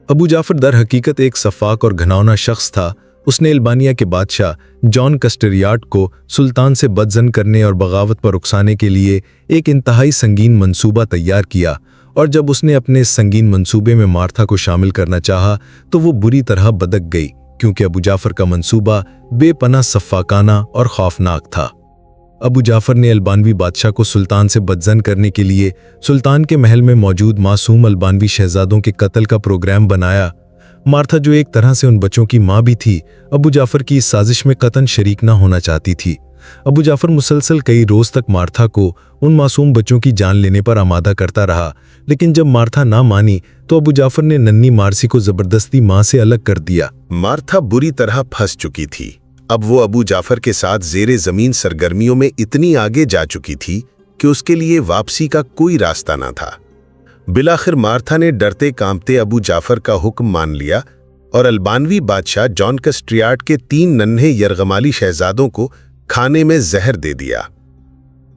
ابو جعفر در حقیقت ایک سفاک اور گھناؤنا شخص تھا۔ اس نے البانیہ کے بادشاہ جان کسٹریاٹ کو سلطان سے بدظن کرنے اور بغاوت پر اکسانے کے لیے ایک انتہائی سنگین منصوبہ تیار کیا، اور جب اس نے اپنے اس سنگین منصوبے میں مارتھا کو شامل کرنا چاہا تو وہ بری طرح بدک گئی، کیونکہ ابو جعفر کا منصوبہ بے پناہ سفاکانہ اور خوفناک تھا۔ ابو جعفر نے البانوی بادشاہ کو سلطان سے بدظن کرنے کے لیے سلطان کے محل میں موجود معصوم البانوی شہزادوں کے قتل کا پروگرام بنایا۔ مارتھا جو ایک طرح سے ان بچوں کی ماں بھی تھی، ابو جعفر کی اس سازش میں قطعاً شریک نہ ہونا چاہتی تھی۔ ابو جعفر مسلسل کئی روز تک مارتھا کو ان معصوم بچوں کی جان لینے پر آمادہ کرتا رہا، لیکن جب مارتھا نہ مانی تو ابو جعفر نے ننھی مارسی کو زبردستی ماں سے الگ کر دیا۔ مارتھا بری طرح پھنس چکی تھی۔ اب وہ ابو جعفر کے ساتھ زیر زمین سرگرمیوں میں اتنی آگے جا چکی تھی کہ اس کے لیے واپسی کا کوئی راستہ نہ تھا۔ بالآخر مارتھا نے ڈرتے کانپتے ابو جعفر کا حکم مان لیا اور البانوی بادشاہ جان کسٹریاٹ کے 3 ننھے یرغمالی شہزادوں کو کھانے میں زہر دے دیا۔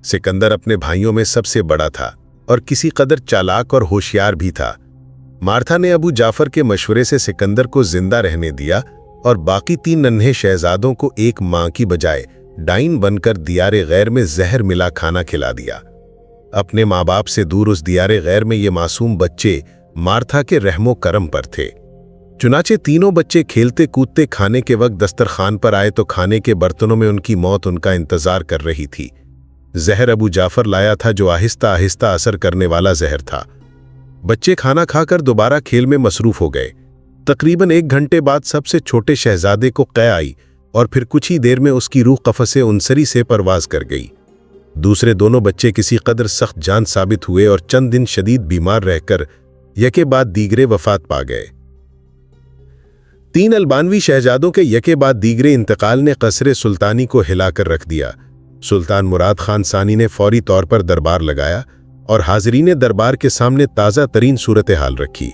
سکندر اپنے بھائیوں میں سب سے بڑا تھا اور کسی قدر چالاک اور ہوشیار بھی تھا۔ مارتھا نے ابو جعفر کے مشورے سے سکندر کو زندہ رہنے دیا اور باقی 3 ننھے شہزادوں کو ایک ماں کی بجائے ڈائن بن کر دیار غیر میں زہر ملا کھانا کھلا دیا۔ اپنے ماں باپ سے دور اس دیار غیر میں یہ معصوم بچے مارتھا کے رحم و کرم پر تھے۔ چنانچہ تینوں بچے کھیلتے کودتے کھانے کے وقت دسترخوان پر آئے تو کھانے کے برتنوں میں ان کی موت ان کا انتظار کر رہی تھی۔ زہر ابو جعفر لایا تھا جو آہستہ آہستہ اثر کرنے والا زہر تھا۔ بچے کھانا کھا کر دوبارہ کھیل میں مصروف ہو گئے۔ تقریباً 1 گھنٹے بعد سب سے چھوٹے شہزادے کو قے آئی اور پھر کچھ ہی دیر میں اس کی روح قفس انصری سے پرواز کر گئی۔ دوسرے دونوں بچے کسی قدر سخت جان ثابت ہوئے اور چند دن شدید بیمار رہ کر یکے بعد دیگرے وفات پا گئے۔ 3 البانوی شہزادوں کے یکے بعد دیگرے انتقال نے قصر سلطانی کو ہلا کر رکھ دیا۔ سلطان مراد خان ثانی نے فوری طور پر دربار لگایا اور حاضرین دربار کے سامنے تازہ ترین صورتحال رکھی۔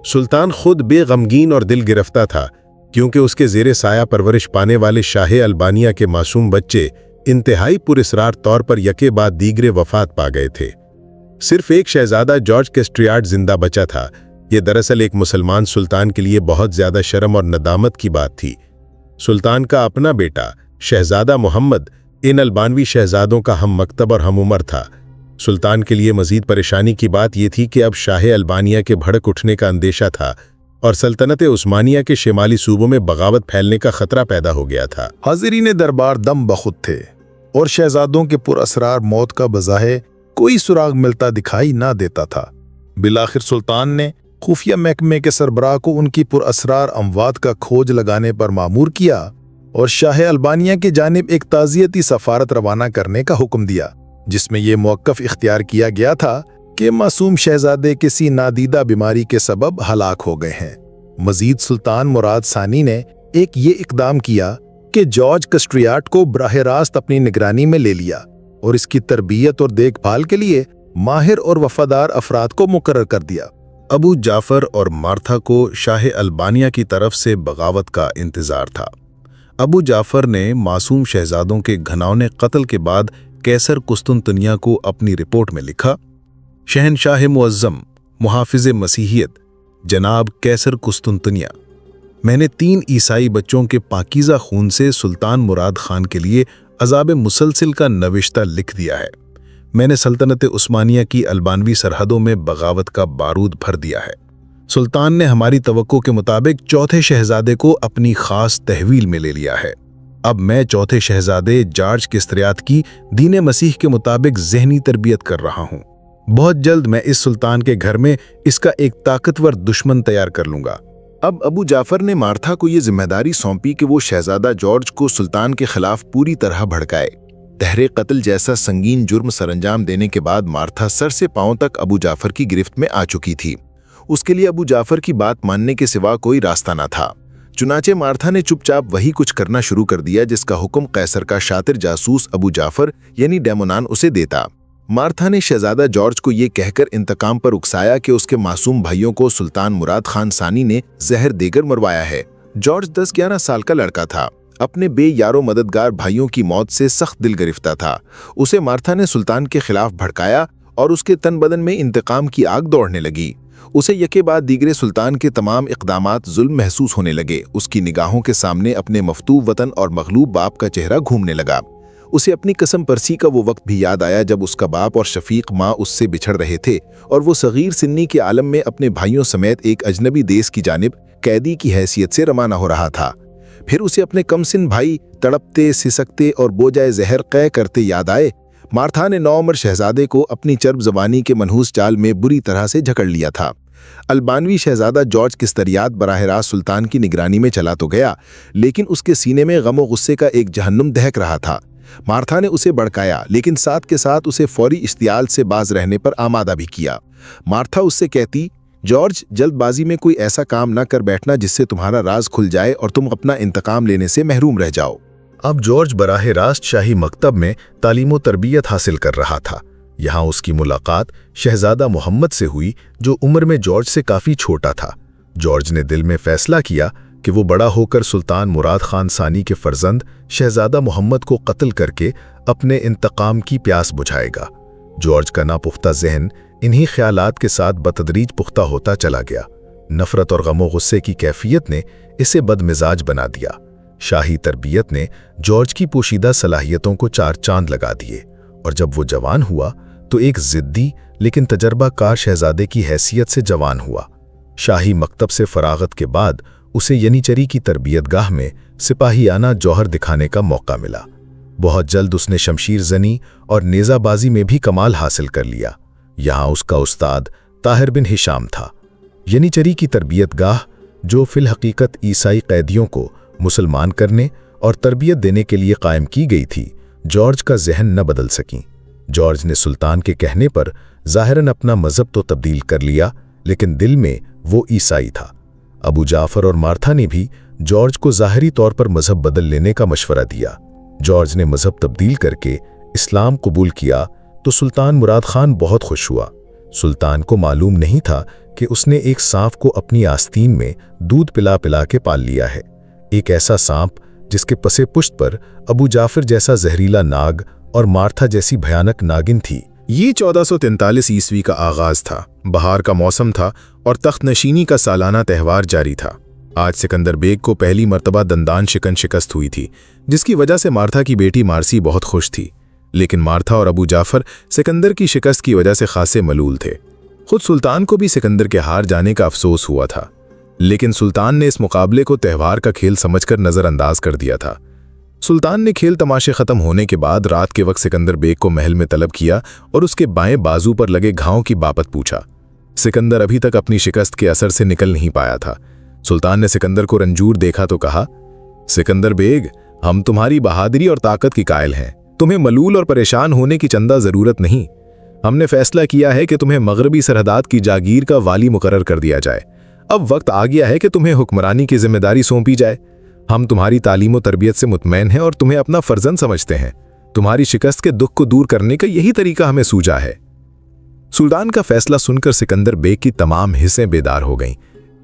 سلطان خود بے غمگین اور دل گرفتہ تھا، کیونکہ اس کے زیر سایہ پرورش پانے والے شاہ البانیہ کے معصوم بچے انتہائی پراسرار طور پر یکے بعد دیگرے وفات پا گئے تھے۔ صرف ایک شہزادہ جارج کسٹریاٹ زندہ بچا تھا۔ یہ دراصل ایک مسلمان سلطان کے لیے بہت زیادہ شرم اور ندامت کی بات تھی۔ سلطان کا اپنا بیٹا شہزادہ محمد ان البانوی شہزادوں کا ہم مکتب اور ہم عمر تھا۔ سلطان کے لیے مزید پریشانی کی بات یہ تھی کہ اب شاہ البانیہ کے بھڑک اٹھنے کا اندیشہ تھا اور سلطنت عثمانیہ کے شمالی صوبوں میں بغاوت پھیلنے کا خطرہ پیدا ہو گیا تھا۔ حاضرین دربار دم بخود تھے اور شہزادوں کے پراسرار موت کا بظاہر کوئی سراغ ملتا دکھائی نہ دیتا تھا۔ بالآخر سلطان نے خفیہ محکمے کے سربراہ کو ان کی پراسرار اموات کا کھوج لگانے پر مامور کیا اور شاہ البانیہ کی جانب ایک تعزیتی سفارت روانہ کرنے کا حکم دیا، جس میں یہ موقف اختیار کیا گیا تھا کہ معصوم شہزادے کسی نادیدہ بیماری کے سبب ہلاک ہو گئے ہیں۔ مزید سلطان مراد ثانی نے ایک یہ اقدام کیا کہ جارج کسٹریاٹ کو براہ راست اپنی نگرانی میں لے لیا اور اس کی تربیت اور دیکھ بھال کے لیے ماہر اور وفادار افراد کو مقرر کر دیا۔ ابو جعفر اور مارتھا کو شاہ البانیہ کی طرف سے بغاوت کا انتظار تھا۔ ابو جعفر نے معصوم شہزادوں کے گھناؤنے قتل کے بعد قیصر قسطنطنیہ کو اپنی رپورٹ میں لکھا: شہنشاہ معظم محافظ مسیحیت جناب قیصر قسطنطنیہ، میں نے 3 عیسائی بچوں کے پاکیزہ خون سے سلطان مراد خان کے لیے عذاب مسلسل کا نوشتہ لکھ دیا ہے۔ میں نے سلطنت عثمانیہ کی البانوی سرحدوں میں بغاوت کا بارود بھر دیا ہے۔ سلطان نے ہماری توقع کے مطابق چوتھے شہزادے کو اپنی خاص تحویل میں لے لیا ہے۔ اب میں چوتھے شہزادے جارج کسٹریاٹ کی دین مسیح کے مطابق ذہنی تربیت کر رہا ہوں۔ بہت جلد میں اس سلطان کے گھر میں اس کا ایک طاقتور دشمن تیار کر لوں گا۔ اب ابو جعفر نے مارتھا کو یہ ذمہ داری سونپی کہ وہ شہزادہ جارج کو سلطان کے خلاف پوری طرح بھڑکائے۔ تحریک قتل جیسا سنگین جرم سر انجام دینے کے بعد مارتھا سر سے پاؤں تک ابو جعفر کی گرفت میں آ چکی تھی۔ اس کے لیے ابو جعفر کی بات ماننے کے سوا کوئی راستہ نہ تھا۔ چنانچہ مارتھا نے چپ چاپ وہی کچھ کرنا شروع کر دیا جس کا حکم قیصر کا شاطر جاسوس ابو جعفر یعنی ڈیمونان اسے دیتا۔ मार्था ने शहजादा जॉर्ज को ये कहकर इंतकाम पर उकसाया कि उसके मासूम भाइयों को सुल्तान मुराद खान सानी ने जहर देकर मरवाया है। जॉर्ज 10-11 साल का लड़का था, अपने बेयारो मददगार भाइयों की मौत से सख्त दिल गिरफ्तार था। उसे मार्था ने सुल्तान के खिलाफ भड़काया और उसके तन बदन में इंतकाम की आग दौड़ने लगी। उसे यके बाद दीगरे सुल्तान के तमाम इक़दामात जुल्म महसूस होने लगे। उसकी निगाहों के सामने अपने मफतूब वतन और मगलूब बाप का चेहरा घूमने लगा। उसे अपनी कसम परसी का वो वक्त भी याद आया जब उसका बाप और शफीक माँ उससे बिछड़ रहे थे और वो सगीर सिन्नी के आलम में अपने भाइयों समेत एक अजनबी देश की जानिब कैदी की हैसियत से रवाना हो रहा था। फिर उसे अपने कमसिन भाई तड़पते, सिसकते और बोझाए जहर कै करते याद आए। मार्था ने 9 उम्र शहजादे को अपनी चर्ब ज़बानी के मनहूस जाल में बुरी तरह से जकड़ लिया था। अल्बानवी शहजादा जॉर्ज किस्तरियात बराह रास्त सुल्तान की निगरानी में चला तो गया, लेकिन उसके सीने में गम और गुस्से का एक जहन्नुम दहक रहा था। मार्था ने उसे भड़काया, लेकिन साथ के साथ उसे फौरी इश्तियाल से बाज रहने पर आमादा भी किया। मार्था उससे कहती, जॉर्ज, जल्दबाजी में कोई ऐसा काम न कर बैठना जिससे तुम्हारा राज खुल जाए और तुम अपना इंतकाम लेने से महरूम रह जाओ। अब जॉर्ज बराह रास्त शाही मकतब में तालीम व तरबियत हासिल कर रहा था। यहाँ उसकी मुलाकात शहजादा मोहम्मद से हुई, जो उम्र में जॉर्ज से काफ़ी छोटा था। जॉर्ज ने दिल में फैसला किया कि वो बड़ा होकर सुल्तान मुराद खान सानी के फर्जंद शहजादा मोहम्मद को कत्ल करके अपने इंतकाम की प्यास बुझाएगा। जॉर्ज का नापुख्ता जहन इन्हीं ख्यालात के साथ बतदरीज पुख्ता होता चला गया। नफरत और गमो गुस्से की कैफियत ने इसे बदमिजाज बना दिया। शाही तरबियत ने जॉर्ज की पोशीदा सलाहियतों को 4 चांद लगा दिए और जब वो जवान हुआ तो एक जिद्दी लेकिन तजर्बाकार शहजादे की हैसियत से जवान हुआ। शाही मकतब से फरागत के बाद उसे यनीचरी की तरबियत गाह में सिपाहियाना जौहर दिखाने का मौका मिला। बहुत जल्द उसने शमशीर जनी और नेज़ाबाजी में भी कमाल हासिल कर लिया। यहाँ उसका उस्ताद ताहिर बिन हिशाम था। यनीचरी की तरबियत गाह, जो फिल हकीकत ईसाई कैदियों को मुसलमान करने और तरबियत देने के लिए कायम की गई थी, जॉर्ज का जहन न बदल सकी। जॉर्ज ने सुल्तान के कहने पर ज़ाहिरन अपना मजहब तो तब्दील कर लिया, लेकिन दिल में वो ईसाई था। अबू जाफर और मार्था ने भी जॉर्ज को ज़ाहिरी तौर पर मजहब बदल लेने का मशवरा दिया। जॉर्ज ने मजहब तब्दील करके इस्लाम कबूल किया तो सुल्तान मुराद खान बहुत खुश हुआ। सुल्तान को मालूम नहीं था कि उसने एक सांप को अपनी आस्तीन में दूध पिला पिला के पाल लिया है। एक ऐसा सांप जिसके पसे पुश्त पर अबू जाफर जैसा जहरीला नाग और मार्था जैसी भयानक नागिन थी। ये 1443 ईस्वी का आगाज था। बहार का मौसम था और तख्त नशीनी का सालाना त्यौहार जारी था। आज सिकंदर बेग को पहली मर्तबा दंदान शिकन शिकस्त हुई थी, जिसकी वजह से मार्था की बेटी मार्सी बहुत खुश थी। लेकिन मार्था और अबू जाफर सिकंदर की शिकस्त की वजह से खासे मलूल थे। खुद सुल्तान को भी सिकंदर के हार जाने का अफसोस हुआ था, लेकिन सुल्तान ने इस मुकाबले को त्यौहार का खेल समझकर नजरअंदाज कर दिया था। सुल्तान ने खेल तमाशे खत्म होने के बाद रात के वक्त सिकंदर बेग को महल में तलब किया और उसके बाएं बाजू पर लगे घाव की बाबत पूछा। सिकंदर अभी तक अपनी शिकस्त के असर से निकल नहीं पाया था। सुल्तान ने सिकंदर को रंजूर देखा तो कहा, सिकंदर बेग, हम तुम्हारी बहादुरी और ताकत की कायल हैं। तुम्हें मलूल और परेशान होने की चंदा जरूरत नहीं। हमने फैसला किया है कि तुम्हें मगरबी सरहदात की जागीर का वाली मुकर्रर कर दिया जाए। अब वक्त आ गया है कि तुम्हें हुक्मरानी की जिम्मेदारी सौंपी जाए। हम तुम्हारी तालीम और तरबियत से मुतमैन हैं और तुम्हें अपना फर्जंद समझते हैं। तुम्हारी शिकस्त के दुख को दूर करने का यही तरीका हमें सूझा है। सुल्तान का फैसला सुनकर सिकंदर बेग की तमाम हिस्सें बेदार हो गईं।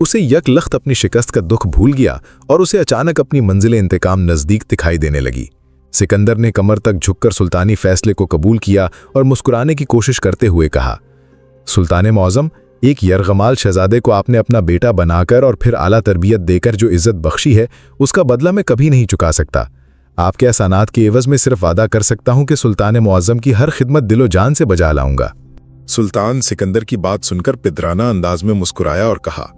उसे यकलख्त अपनी शिकस्त का दुख भूल गया और उसे अचानक अपनी मंजिल इंतकाम नजदीक दिखाई देने लगी। सिकंदर ने कमर तक झुककर सुल्तानी फैसले को कबूल किया और मुस्कुराने की कोशिश करते हुए कहा, सुल्तान मौज़म, एक यरगमाल शहजादे को आपने अपना बेटा बनाकर और फिर आला तरबियत देकर जो इज्जत बख्शी है, उसका बदला मैं कभी नहीं चुका सकता। आपके एहसानात के एवज में सिर्फ वादा कर सकता हूं कि सुल्तान मुअज्जम की हर खिदमत दिलो जान से बजा लाऊंगा। सुल्तान सिकंदर की बात सुनकर पिदराना अंदाज में मुस्कुराया और कहा,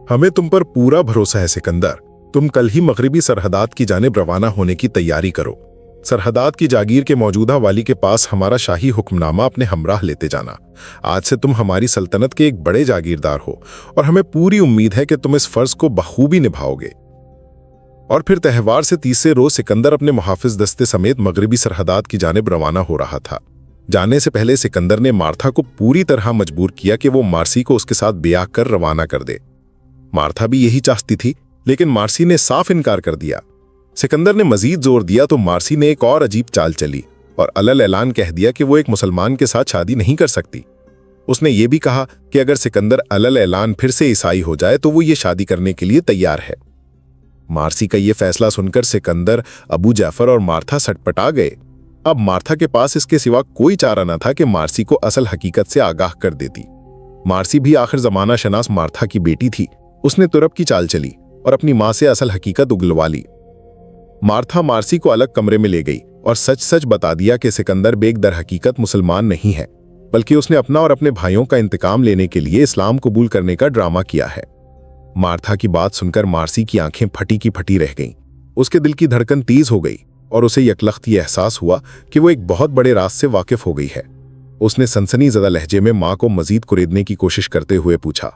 हमें तुम पर पूरा भरोसा है सिकंदर। तुम कल ही मगरिबी सरहदात की जानिब रवाना होने की तैयारी करो। सरहदात की जागीर के मौजूदा वाली के पास हमारा शाही हुक्मनामा अपने हमराह लेते जाना। आज से तुम हमारी सल्तनत के एक बड़े जागीरदार हो और हमें पूरी उम्मीद है कि तुम इस फर्ज को बखूबी निभाओगे। और फिर त्यौहार से तीसरे रोज सिकंदर अपने मुहाफिज दस्ते समेत मगरिबी सरहदात की जानिब रवाना हो रहा था। जाने से पहले सिकंदर ने मार्था को पूरी तरह मजबूर किया कि वो मार्सी को उसके साथ ब्याह कर रवाना कर दे। मार्था भी यही चाहती थी, लेकिन मार्सी ने साफ इनकार कर दिया। सिकंदर ने मजीद जोर दिया तो मार्सी ने एक और अजीब चाल चली। और अलल ऐलान कह दिया कि वो एक मुसलमान के साथ शादी नहीं कर सकती। उसने ये भी कहा कि अगर सिकंदर अलल ऐलान फिर से ईसाई हो जाए तो वो ये शादी करने के लिए तैयार है। मार्सी का ये फैसला सुनकर सिकंदर, अबू जाफर और मार्था सटपटा गए। अब मार्था के पास इसके सिवा कोई चारा न था कि मार्सी को असल हकीकत से आगाह कर देती। मार्सी भी आखिर जमाना शनास मार्था की बेटी थी। उसने तुरप की चाल चली और अपनी मां से असल हकीकत उगलवा ली। मार्था मार्सी को अलग कमरे में ले गई और सच सच बता दिया कि सिकंदर बेग दर हकीकत मुसलमान नहीं है, बल्कि उसने अपना और अपने भाइयों का इंतकाम लेने के लिए इस्लाम कबूल करने का ड्रामा किया है। मार्था की बात सुनकर मार्सी की आंखें फटी की फटी रह गईं। उसके दिल की धड़कन तेज हो गई और उसे यकलख्त ये एहसास हुआ कि वो एक बहुत बड़े राज से वाकिफ हो गई है। उसने सनसनीज़दा लहजे में मां को मजीद कुरेदने की कोशिश करते हुए पूछा,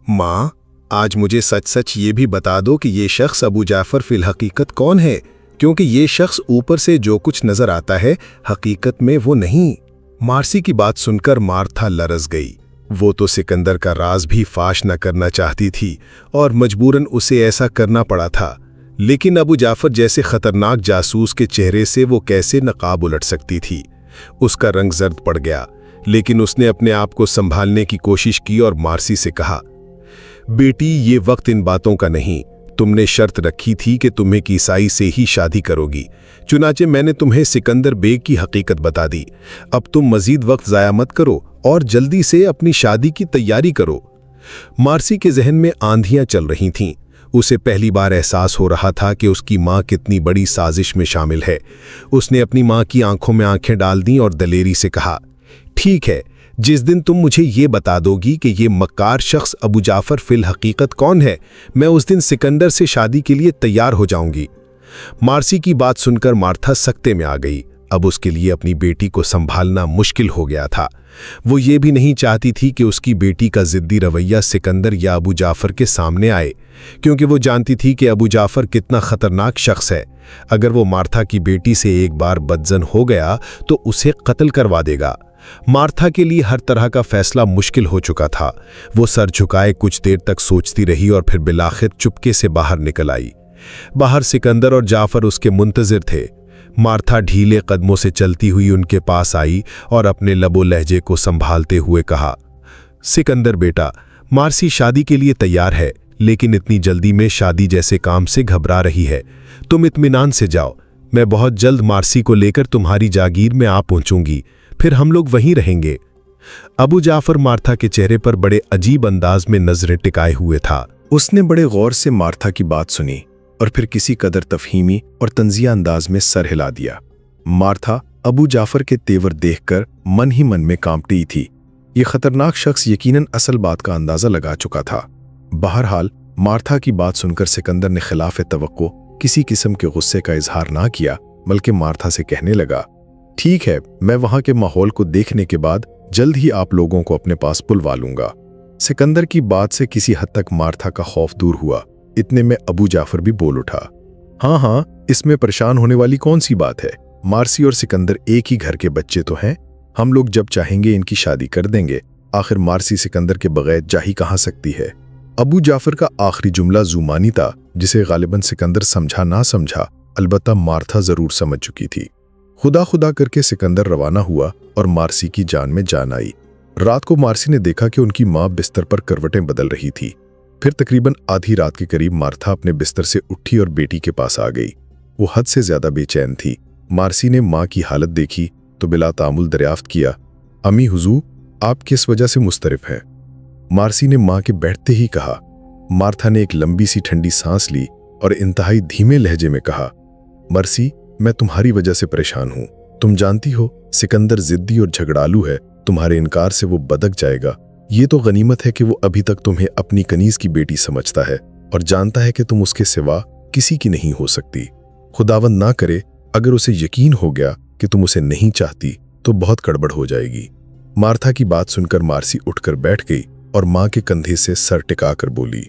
माँ, आज मुझे सच सच ये भी बता दो कि ये शख्स अबू जाफर फिल हकीकत कौन है, क्योंकि ये शख्स ऊपर से जो कुछ नजर आता है हकीकत में वो नहीं। मार्सी की बात सुनकर मार्था लरज गई। वो तो सिकंदर का राज भी फाश न करना चाहती थी और मजबूरन उसे ऐसा करना पड़ा था, लेकिन अबू जाफर जैसे खतरनाक जासूस के चेहरे से वो कैसे नकाब उलट सकती थी। उसका रंग जर्द पड़ गया, लेकिन उसने अपने आप को संभालने की कोशिश की और मार्सी से कहा, बेटी, ये वक्त इन बातों का नहीं। तुमने शर्त रखी थी कि तुम एक ईसाई से ही शादी करोगी, चुनाचे मैंने तुम्हें सिकंदर बेग की हकीकत बता दी। अब तुम मजीद वक्त ज़ाया मत करो और जल्दी से अपनी शादी की तैयारी करो। मार्सी के जहन में आंधियां चल रही थीं। उसे पहली बार एहसास हो रहा था कि उसकी माँ कितनी बड़ी साजिश में शामिल है। उसने अपनी माँ की आंखों में आंखें डाल दी और दलेरी से कहा, ठीक है, जिस दिन तुम मुझे ये बता दोगी कि ये मक्कार शख्स अबू जाफर फिल हकीकत कौन है, मैं उस दिन सिकंदर से शादी के लिए तैयार हो जाऊंगी। मार्सी की बात सुनकर मार्था सकते में आ गई। अब उसके लिए अपनी बेटी को संभालना मुश्किल हो गया था। वो ये भी नहीं चाहती थी कि उसकी बेटी का जिद्दी रवैया सिकंदर या अबू जाफर के सामने आए, क्योंकि वो जानती थी कि अबू जाफर कितना खतरनाक शख्स है। अगर वो मार्था की बेटी से एक बार बदजन हो गया तो उसे कत्ल करवा देगा। मार्था के लिए हर तरह का फैसला मुश्किल हो चुका था। वो सर झुकाए कुछ देर तक सोचती रही और फिर बिलाखिर चुपके से बाहर निकल आई। बाहर सिकंदर और जाफर उसके मुंतजिर थे। मार्था ढीले कदमों से चलती हुई उनके पास आई और अपने लबो लहजे को संभालते हुए कहा, सिकंदर बेटा, मार्सी शादी के लिए तैयार है, लेकिन इतनी जल्दी में शादी जैसे काम से घबरा रही है। तुम इत्मीनान से जाओ, मैं बहुत जल्द मार्सी को लेकर तुम्हारी जागीर में आ पहुंचूंगी, फिर हम लोग वहीं रहेंगे। अबू जाफर मार्था के चेहरे पर बड़े अजीब अंदाज में नजरें टिकाए हुए था। उसने बड़े गौर से मार्था की बात सुनी और फिर किसी कदर तफहीमी और तंजिया अंदाज में सर हिला दिया। मार्था अबू जाफर के तेवर देखकर मन ही मन में कांप रही थी। ये खतरनाक शख्स यकीनन असल बात का अंदाजा लगा चुका था। बहरहाल मार्था की बात सुनकर सिकंदर ने खिलाफ तवक्को किसी किस्म के गुस्से का इजहार ना किया, बल्कि मार्था से कहने लगा, ठीक है, मैं वहां के माहौल को देखने के बाद जल्द ही आप लोगों को अपने पास बुलवा लूंगा। सिकंदर की बात से किसी हद तक मार्था का खौफ दूर हुआ। इतने में अबू जाफर भी बोल उठा, हाँ, इसमें परेशान होने वाली कौन सी बात है। मार्सी और सिकंदर एक ही घर के बच्चे तो हैं, हम लोग जब चाहेंगे इनकी शादी कर देंगे। आखिर मार्सी सिकंदर के बगैर जा ही कहाँ सकती है। अबू जाफर का आखिरी जुमला जुमानी था, जिसे गालिबन सिकंदर समझा ना समझा, अलबत्ता मार्था जरूर समझ चुकी थी। खुदा खुदा करके सिकंदर रवाना हुआ और मार्सी की जान में जान आई। रात को मार्सी ने देखा कि उनकी माँ बिस्तर पर करवटें बदल रही थी। फिर तकरीबन आधी रात के करीब मार्था अपने बिस्तर से उठी और बेटी के पास आ गई। वो हद से ज्यादा बेचैन थी। मार्सी ने माँ की हालत देखी तो बिला तामुल दरियाफ्त किया, अम्मी हुजूर, आप किस वजह से मुस्तरिफ हैं? मार्सी ने माँ के बैठते ही कहा। मार्था ने एक लंबी सी ठंडी सांस ली और इंतहाई धीमे लहजे में कहा, मर्सी, मैं तुम्हारी वजह से परेशान हूं। तुम जानती हो सिकंदर जिद्दी और झगड़ालू है, तुम्हारे इनकार से वो बदक जाएगा। ये तो गनीमत है कि वो अभी तक तुम्हें अपनी कनीज की बेटी समझता है और जानता है कि तुम उसके सिवा किसी की नहीं हो सकती। खुदावंद ना करे अगर उसे यकीन हो गया कि तुम उसे नहीं चाहती तो बहुत गड़बड़ हो जाएगी। मार्था की बात सुनकर मार्सी उठकर बैठ गई और माँ के कंधे से सर टिकाकर बोली,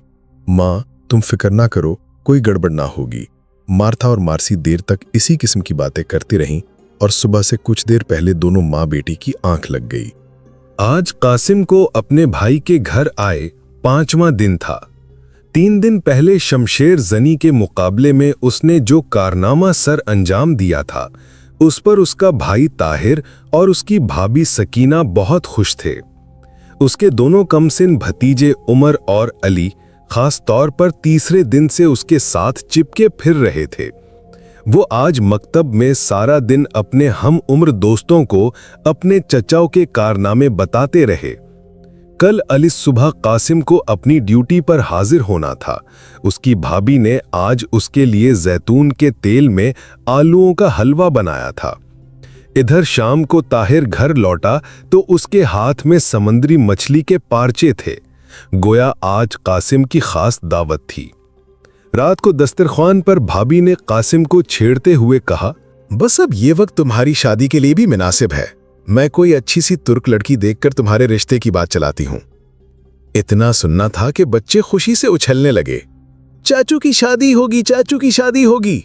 माँ, तुम फिक्र ना करो, कोई गड़बड़ ना होगी। मार्था और मार्सी देर तक इसी किस्म की बातें करती रहीं और सुबह से कुछ देर पहले दोनों माँ बेटी की आंख लग गई। आज कासिम को अपने भाई के घर आए 5वां दिन था। 3 दिन पहले शमशेर जनी के मुकाबले में उसने जो कारनामा सर अंजाम दिया था, उस पर उसका भाई ताहिर और उसकी भाभी सकीना बहुत खुश थे। उसके दोनों कमसिन भतीजे उमर और अली खास तौर पर तीसरे दिन से उसके साथ चिपके फिर रहे थे। वो आज मकतब में सारा दिन अपने हम उम्र दोस्तों को अपने चचाओं के कारनामे बताते रहे। कल अली सुबह कासिम को अपनी ड्यूटी पर हाजिर होना था। उसकी भाभी ने आज उसके लिए जैतून के तेल में आलूओं का हलवा बनाया था। इधर शाम को ताहिर घर लौटा तो उसके हाथ में समंदरी मछली के पारचे थे। गोया आज कासिम की खास दावत थी। रात को दस्तरखान पर भाभी ने कासिम को छेड़ते हुए कहा, बस अब ये वक्त तुम्हारी शादी के लिए भी मुनासिब है। मैं कोई अच्छी सी तुर्क लड़की देखकर तुम्हारे रिश्ते की बात चलाती हूं। इतना सुनना था कि बच्चे खुशी से उछलने लगे। चाचू की शादी होगी, चाचू की शादी होगी।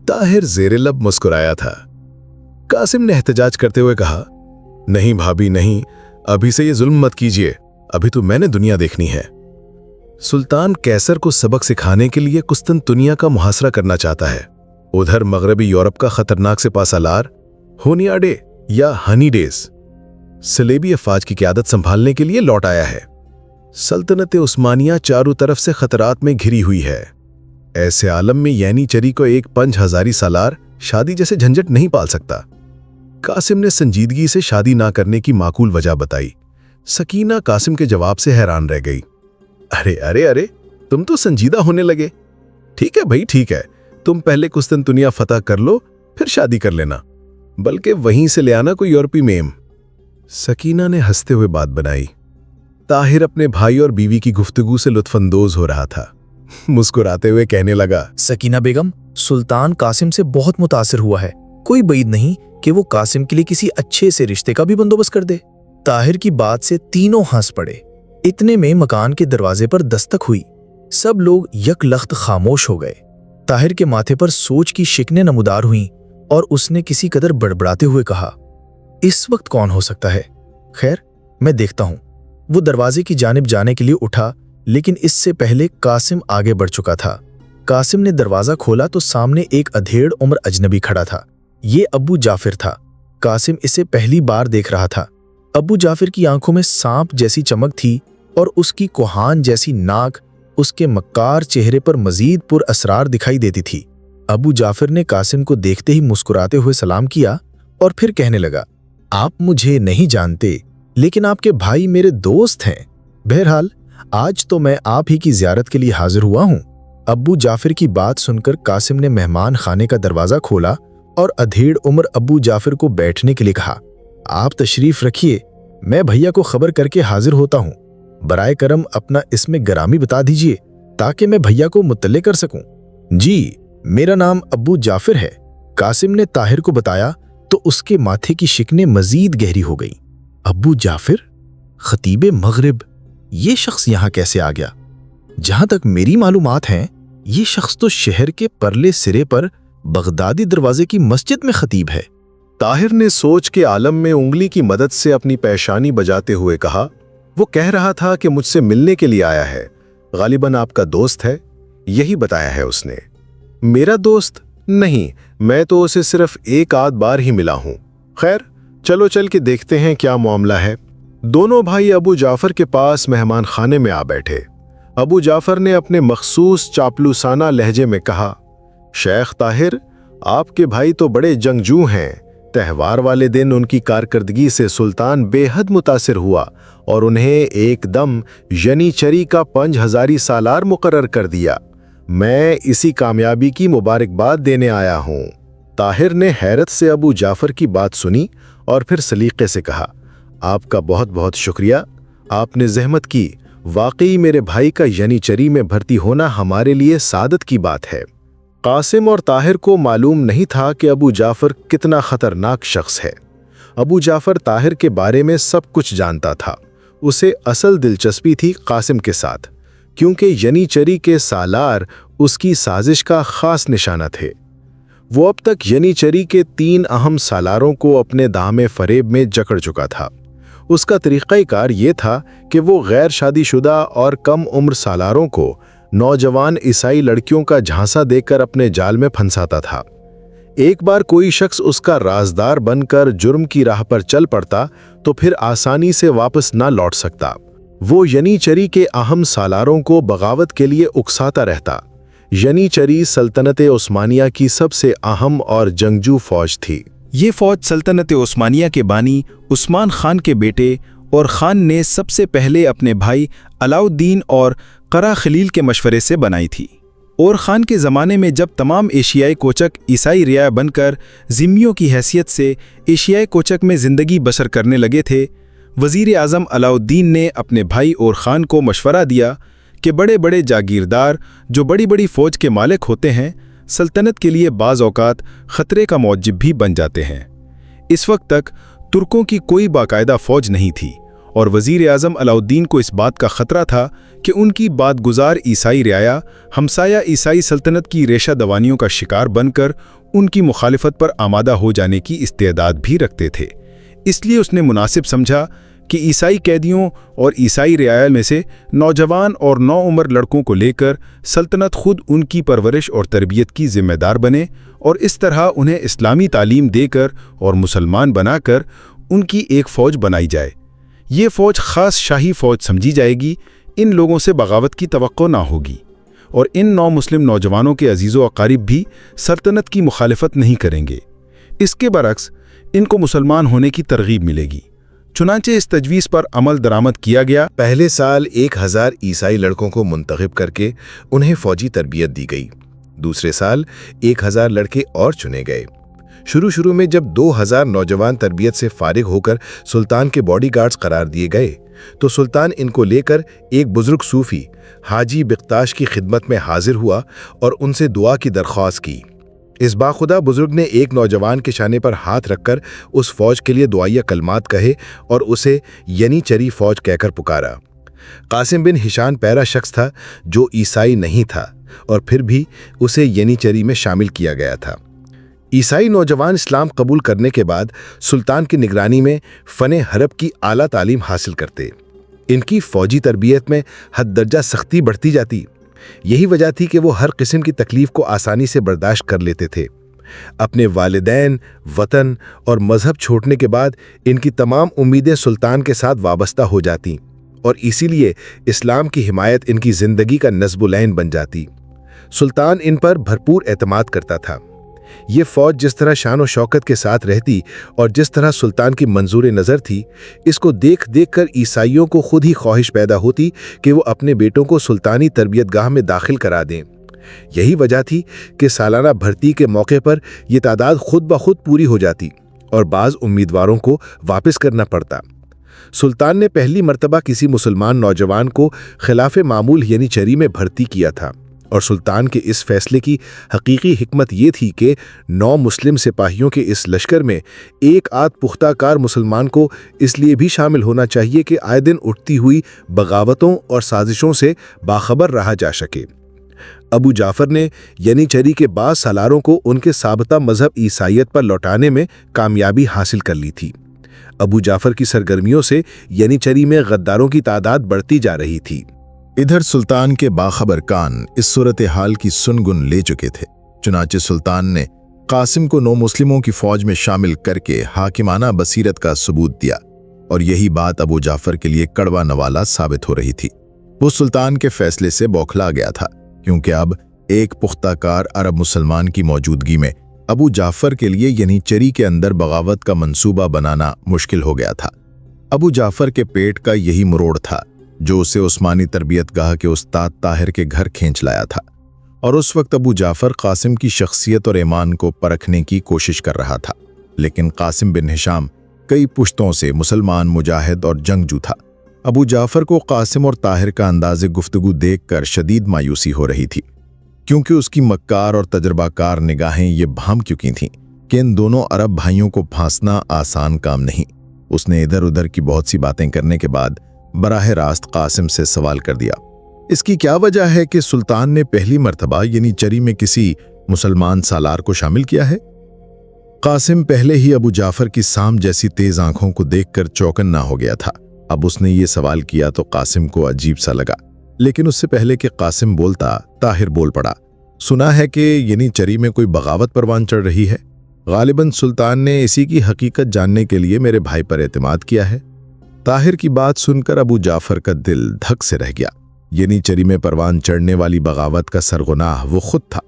ताहिर ज़ेरे लब मुस्कुराया था। कासिम ने एहतजाज करते हुए कहा, नहीं भाभी नहीं, अभी से ये जुल्म मत कीजिए, अभी तो मैंने दुनिया देखनी है। सुल्तान कैसर को सबक सिखाने के लिए कुस्तुनतुनिया का मुहासरा करना चाहता है। उधर मगरबी यूरोप का खतरनाक से पासालार होनियाडे या हनी डेज सलेबी अफवाज की क़यादत संभालने के लिए लौट आया है। सल्तनत उस्मानिया चारों तरफ से खतरात में घिरी हुई है। ऐसे आलम में यानीचरी को एक 5000 सालार शादी जैसे झंझट नहीं पाल सकता। कासिम ने संजीदगी से शादी ना करने की माकूल वजह बताई। सकीना कासिम के जवाब से हैरान रह गई। अरे अरे अरे, तुम तो संजीदा होने लगे। ठीक है भाई, ठीक है, तुम पहले कुस्तुनतुनिया फतह कर लो, फिर शादी कर लेना, बल्कि वहीं से ले आना कोई यूरोपी मेम। सकीना ने हंसते हुए बात बनाई। ताहिर अपने भाई और बीवी की गुफ्तगू से लुत्फानंदोज हो रहा था। मुस्कुराते हुए कहने लगा, सकीना बेगम, सुल्तान कासिम से बहुत मुतासिर हुआ है। कोई बईद नहीं कि वो कासिम के लिए किसी अच्छे से रिश्ते का भी बंदोबस्त कर दे। ताहिर की बात से तीनों हंस पड़े। इतने में मकान के दरवाजे पर दस्तक हुई। सब लोग यकलख्त खामोश हो गए। ताहिर के माथे पर सोच की शिकनें नमूदार हुईं और उसने किसी कदर बड़बड़ाते हुए कहा, इस वक्त कौन हो सकता है? खैर, मैं देखता हूं। वो दरवाजे की जानिब जाने के लिए उठा, लेकिन इससे पहले कासिम आगे बढ़ चुका था। कासिम ने दरवाजा खोला तो सामने एक अधेड़ उम्र अजनबी खड़ा था। ये अब्बू जाफिर था। कासिम इसे पहली बार देख रहा था। अब्बू जाफिर की आंखों में सांप जैसी चमक थी और उसकी कोहान जैसी नाक उसके मक्कार चेहरे पर मजीद पुर असरार दिखाई देती थी। अब्बू जाफिर ने कासिम को देखते ही मुस्कुराते हुए सलाम किया और फिर कहने लगा, आप मुझे नहीं जानते, लेकिन आपके भाई मेरे दोस्त हैं। बहरहाल आज तो मैं आप ही की ज़ियारत के लिए हाजिर हुआ हूँ। अब्बू जाफिर की बात सुनकर कासिम ने मेहमान खाने का दरवाज़ा खोला और अधेड़ उम्र अब्बू जाफिर को बैठने के लिए कहा, आप तशरीफ़ रखिए, मैं भैया को खबर करके हाजिर होता हूँ। बराए करम अपना इसमें गरामी बता दीजिए ताकि मैं भैया को मुत्तले कर सकूं। जी, मेरा नाम अब्बू जाफिर है। कासिम ने ताहिर को बताया तो उसके माथे की शिकनें मजीद गहरी हो गई। अब्बू जाफिर, खतीब मगरिब, ये शख्स यहाँ कैसे आ गया? जहां तक मेरी मालूमात हैं, ये शख्स तो शहर के परले सिरे पर बगदादी दरवाजे की मस्जिद में खतीब है। ताहिर ने सोच के आलम में उंगली की मदद से अपनी पेशानी बजाते हुए कहा, वो कह रहा था कि मुझसे मिलने के लिए आया है। गालिबन आपका दोस्त है, यही बताया है उसने। मेरा दोस्त? नहीं, मैं तो उसे सिर्फ एक आध बार ही मिला हूं। खैर, चलो चल के देखते हैं क्या मामला है। दोनों भाई अबू जाफर के पास मेहमान खाने में आ बैठे। अबू जाफर ने अपने मखसूस चापलूसाना लहजे में कहा, शेख ताहिर, आपके भाई तो बड़े जंगजू हैं। त्यौहार वाले दिन उनकी कारकर्दगी से सुल्तान बेहद मुतासिर हुआ और उन्हें एकदम यानीचरी का 5000 सालार मुकर्रर कर दिया। मैं इसी कामयाबी की मुबारकबाद देने आया हूँ। ताहिर ने हैरत से अबू जाफर की बात सुनी और फिर सलीके से कहा, आपका बहुत बहुत शुक्रिया, आपने जहमत की। वाकई मेरे भाई का यानीचरी में भर्ती होना हमारे लिए सादत की बात है। कासिम और ताहिर को मालूम नहीं था कि अबू जाफर कितना खतरनाक शख्स है। अबू जाफर ताहिर के बारे में सब कुछ जानता था। उसे असल दिलचस्पी थी कासिम के साथ, क्योंकि यानीचरी के सालार उसकी साजिश का खास निशाना थे। वो अब तक यानीचरी के 3 अहम सालारों को अपने दामे फरेब में जकड़ चुका था। उसका तरीक़ाकार ये था कि वो गैर शादीशुदा और कम उम्र सालारों को नौजवान ईसाई लड़कियों का झांसा देकर अपने जाल में फंसाता था। ایک بار کوئی شخص اس کا رازدار بن کر جرم کی راہ پر چل پڑتا تو پھر آسانی سے واپس نہ لوٹ سکتا۔ وہ ینیچری کے اہم سالاروں کو بغاوت کے لیے اکساتا رہتا۔ ینیچری سلطنت عثمانیہ کی سب سے اہم اور جنگجو فوج تھی۔ یہ فوج سلطنت عثمانیہ کے بانی عثمان خان کے بیٹے اور خان نے سب سے پہلے اپنے بھائی علاؤالدین اور قرا خلیل کے مشورے سے بنائی تھی۔ اور خان کے زمانے میں جب تمام ایشیائی کوچک عیسائی رعایا بن کر ذمیوں کی حیثیت سے ایشیائی کوچک میں زندگی بسر کرنے لگے تھے، وزیر اعظم علاؤالدین نے اپنے بھائی اور خان کو مشورہ دیا کہ بڑے بڑے جاگیردار جو بڑی بڑی فوج کے مالک ہوتے ہیں سلطنت کے لیے بعض اوقات خطرے کا موجب بھی بن جاتے ہیں۔ اس وقت تک ترکوں کی کوئی باقاعدہ فوج نہیں تھی اور وزیر اعظم علاؤالدین کو اس بات کا خطرہ تھا کہ ان کی بات گزار عیسائی رعایا ہمسایہ عیسائی سلطنت کی ریشہ دوانیوں کا شکار بن کر ان کی مخالفت پر آمادہ ہو جانے کی استعداد بھی رکھتے تھے۔ اس لیے اس نے مناسب سمجھا کہ عیسائی قیدیوں اور عیسائی رعایا میں سے نوجوان اور نوعمر لڑکوں کو لے کر سلطنت خود ان کی پرورش اور تربیت کی ذمہ دار بنے اور اس طرح انہیں اسلامی تعلیم دے کر اور مسلمان بنا کر ان کی ایک فوج بنائی جائے۔ یہ فوج خاص شاہی فوج سمجھی جائے گی، ان لوگوں سے بغاوت کی توقع نہ ہوگی اور ان نو مسلم نوجوانوں کے عزیز و اقارب بھی سلطنت کی مخالفت نہیں کریں گے۔ اس کے برعکس ان کو مسلمان ہونے کی ترغیب ملے گی۔ چنانچہ اس تجویز پر عمل درآمد کیا گیا۔ پہلے سال 1000 عیسائی لڑکوں کو منتخب کر کے انہیں فوجی تربیت دی گئی۔ دوسرے سال 1000 لڑکے اور چنے گئے۔ شروع میں جب 2000 نوجوان تربیت سے فارغ ہو کر سلطان کے باڈی گارڈز قرار دیے گئے تو سلطان ان کو لے کر ایک بزرگ صوفی حاجی بختاش کی خدمت میں حاضر ہوا اور ان سے دعا کی درخواست کی۔ اس باخدا بزرگ نے ایک نوجوان کے شانے پر ہاتھ رکھ کر اس فوج کے لیے دعائیہ کلمات کہے اور اسے ینیچری فوج کہہ کر پکارا۔ قاسم بن ہشام پہلا شخص تھا جو عیسائی نہیں تھا اور پھر بھی اسے ینیچری میں شامل کیا گیا تھا۔ عیسائی نوجوان اسلام قبول کرنے کے بعد سلطان کی نگرانی میں فن حرب کی اعلیٰ تعلیم حاصل کرتے۔ ان کی فوجی تربیت میں حد درجہ سختی بڑھتی جاتی۔ یہی وجہ تھی کہ وہ ہر قسم کی تکلیف کو آسانی سے برداشت کر لیتے تھے۔ اپنے والدین، وطن اور مذہب چھوڑنے کے بعد ان کی تمام امیدیں سلطان کے ساتھ وابستہ ہو جاتی اور اسی لیے اسلام کی حمایت ان کی زندگی کا نصب العین بن جاتی۔ سلطان ان پر بھرپور اعتماد کرتا تھا۔ یہ فوج جس طرح شان و شوکت کے ساتھ رہتی اور جس طرح سلطان کی منظور نظر تھی، اس کو دیکھ کر عیسائیوں کو خود ہی خواہش پیدا ہوتی کہ وہ اپنے بیٹوں کو سلطانی تربیت گاہ میں داخل کرا دیں۔ یہی وجہ تھی کہ سالانہ بھرتی کے موقع پر یہ تعداد خود بخود پوری ہو جاتی اور بعض امیدواروں کو واپس کرنا پڑتا۔ سلطان نے پہلی مرتبہ کسی مسلمان نوجوان کو خلاف معمول ینیچری میں بھرتی کیا تھا اور سلطان کے اس فیصلے کی حقیقی حکمت یہ تھی کہ 9 مسلم سپاہیوں کے اس لشکر میں ایک آدھ پختہ کار مسلمان کو اس لیے بھی شامل ہونا چاہیے کہ آئے دن اٹھتی ہوئی بغاوتوں اور سازشوں سے باخبر رہا جا سکے۔ ابو جعفر نے ینیچری کے بعض سالاروں کو ان کے ثابتہ مذہب عیسائیت پر لوٹانے میں کامیابی حاصل کر لی تھی۔ ابو جعفر کی سرگرمیوں سے ینیچری میں غداروں کی تعداد بڑھتی جا رہی تھی۔ ادھر سلطان کے باخبر کان اس صورتحال کی سنگن لے چکے تھے۔ چنانچہ سلطان نے قاسم کو 9 مسلموں کی فوج میں شامل کر کے حاکمانہ بصیرت کا ثبوت دیا اور یہی بات ابو جعفر کے لیے کڑوا نوالا ثابت ہو رہی تھی۔ وہ سلطان کے فیصلے سے بوکھلا گیا تھا کیونکہ اب ایک پختہ کار عرب مسلمان کی موجودگی میں ابو جعفر کے لیے ینیچری کے اندر بغاوت کا منصوبہ بنانا مشکل ہو گیا تھا۔ ابو جعفر کے پیٹ کا یہی مروڑ تھا جو اسے عثمانی تربیت گاہ کے استاد طاہر کے گھر کھینچ لایا تھا، اور اس وقت ابو جعفر قاسم کی شخصیت اور ایمان کو پرکھنے کی کوشش کر رہا تھا۔ لیکن قاسم بن ہشام کئی پشتوں سے مسلمان مجاہد اور جنگجو تھا۔ ابو جعفر کو قاسم اور طاہر کا انداز گفتگو دیکھ کر شدید مایوسی ہو رہی تھی، کیونکہ اس کی مکار اور تجربہ کار نگاہیں یہ بھانپ چکی تھیں کہ ان دونوں عرب بھائیوں کو پھانسنا آسان کام نہیں۔ اس نے ادھر ادھر کی بہت سی باتیں کرنے کے بعد براہ راست قاسم سے سوال کر دیا، اس کی کیا وجہ ہے کہ سلطان نے پہلی مرتبہ ینیچری میں کسی مسلمان سالار کو شامل کیا ہے؟ قاسم پہلے ہی ابو جعفر کی سام جیسی تیز آنکھوں کو دیکھ کر چوکن نہ ہو گیا تھا۔ اب اس نے یہ سوال کیا تو قاسم کو عجیب سا لگا، لیکن اس سے پہلے کہ قاسم بولتا طاہر بول پڑا۔ सुना है कि यनीचरी में कोई बगावत परवान चढ़ रही है। गालिबन सुल्तान ने इसी की हकीकत जानने के लिए मेरे भाई पर एतमाद किया है। ताहिर की बात सुनकर अबू जाफर का दिल धक से रह गया। यनीचरी में परवान चढ़ने वाली बगावत का सरगुनाह वो खुद था।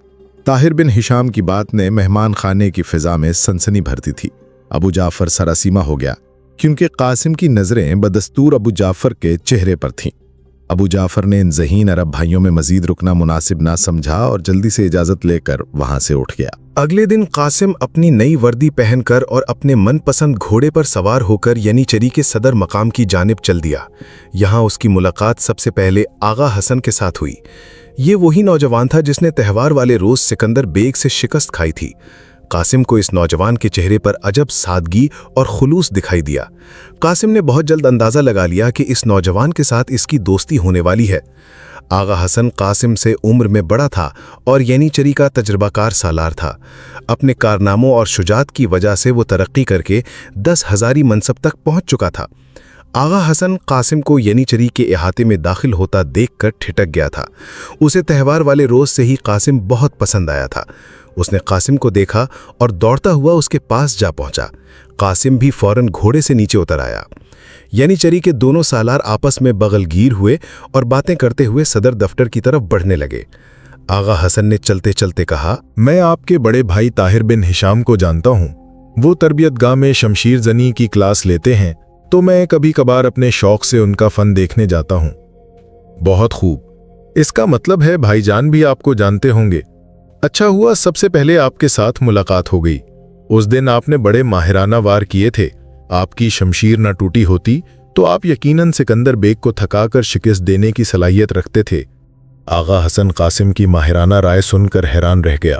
ताहिर बिन हिशाम की बात ने मेहमान खाने की फिजा में सनसनी भरती थी। अबू जाफर सरासीमा हो गया, क्योंकि कासिम की नजरें बदस्तूर अबू जाफर के चेहरे पर थीं। अबू जाफर ने इन ज़हीन अरब भाइयों में मजीद रुकना मुनासिब ना समझा और जल्दी से इजाजत लेकर वहां से उठ गया। अगले दिन कासिम अपनी नई वर्दी पहनकर और अपने मनपसंद घोड़े पर सवार होकर यनीचरी के सदर मकाम की जानिब चल दिया। यहाँ उसकी मुलाकात सबसे पहले आगा हसन के साथ हुई। ये वही नौजवान था जिसने त्यौहार वाले रोज सिकंदर बेग से शिकस्त खाई थी। कासिम को इस नौजवान के चेहरे पर अजब सादगी और खुलूस दिखाई दिया। कासिम ने बहुत जल्द अंदाजा लगा लिया कि इस नौजवान के साथ इसकी दोस्ती होने वाली है। आगा हसन कासिम से उम्र में बड़ा था और यनीचरी का तजर्बाकार सालार था। अपने कारनामों और शुजात की वजह से वो तरक्की करके 10,000 मनसब तक पहुंच चुका था। आगा हसन कासिम को यनीचरी के इहाते में दाखिल होता देखकर ठिठक गया था। उसे त्यौहार वाले रोज से ही कासिम बहुत पसंद आया था। उसने कासिम को देखा और दौड़ता हुआ उसके पास जा पहुंचा। कासिम भी फौरन घोड़े से नीचे उतर आया। यनीचरी के दोनों सालार आपस में बगलगीर हुए और बातें करते हुए सदर दफ्तर की तरफ बढ़ने लगे। आगा हसन ने चलते चलते कहा, मैं आपके बड़े भाई ताहिर बिन हिशाम को जानता हूँ। वो तरबियतगाह में शमशीर जनी की क्लास लेते हैं, तो मैं कभी कभार अपने शौक से उनका फन देखने जाता हूँ। बहुत खूब, इसका मतलब है भाईजान भी आपको जानते होंगे। अच्छा हुआ सबसे पहले आपके साथ मुलाकात हो गई। उस दिन आपने बड़े माहिराना वार किए थे। आपकी शमशीर न टूटी होती तो आप यकीनन सिकंदर बेग को थकाकर शिकस्त देने की सलाहियत रखते थे। आगा हसन कासिम की माहिराना राय सुनकर हैरान रह गया।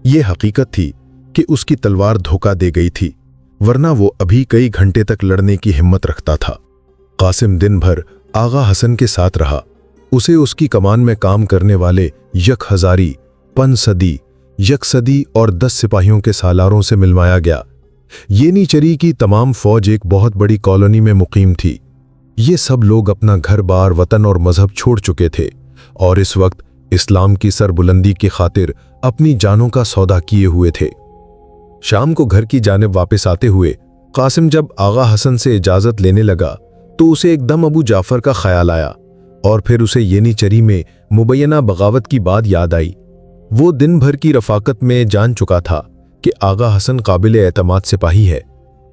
ये हकीकत थी कि उसकी तलवार धोखा दे गई थी, वरना वो अभी कई घंटे तक लड़ने की हिम्मत रखता था। कासिम दिन भर आगा हसन के साथ रहा। उसे उसकी कमान में काम करने वाले यक हजारी, पनसदी, यकसदी और 10 सिपाहियों के सालारों से मिलवाया गया। यनीचरी की तमाम फौज एक बहुत बड़ी कॉलोनी में मुकीम थी। ये सब लोग अपना घर बार, वतन और मजहब छोड़ चुके थे और इस वक्त इस्लाम की सरबुलंदी की खातिर अपनी जानों का सौदा किए हुए थे। शाम को घर की जानिब वापस आते हुए कासिम जब आगा हसन से इजाजत लेने लगा तो उसे एकदम अबू जाफर का ख्याल आया और फिर उसे यनीचरी में मुबैना बगावत की बात याद आई। वो दिन भर की रफाकत में जान चुका था कि आगा हसन काबिल एतमाद सिपाही है।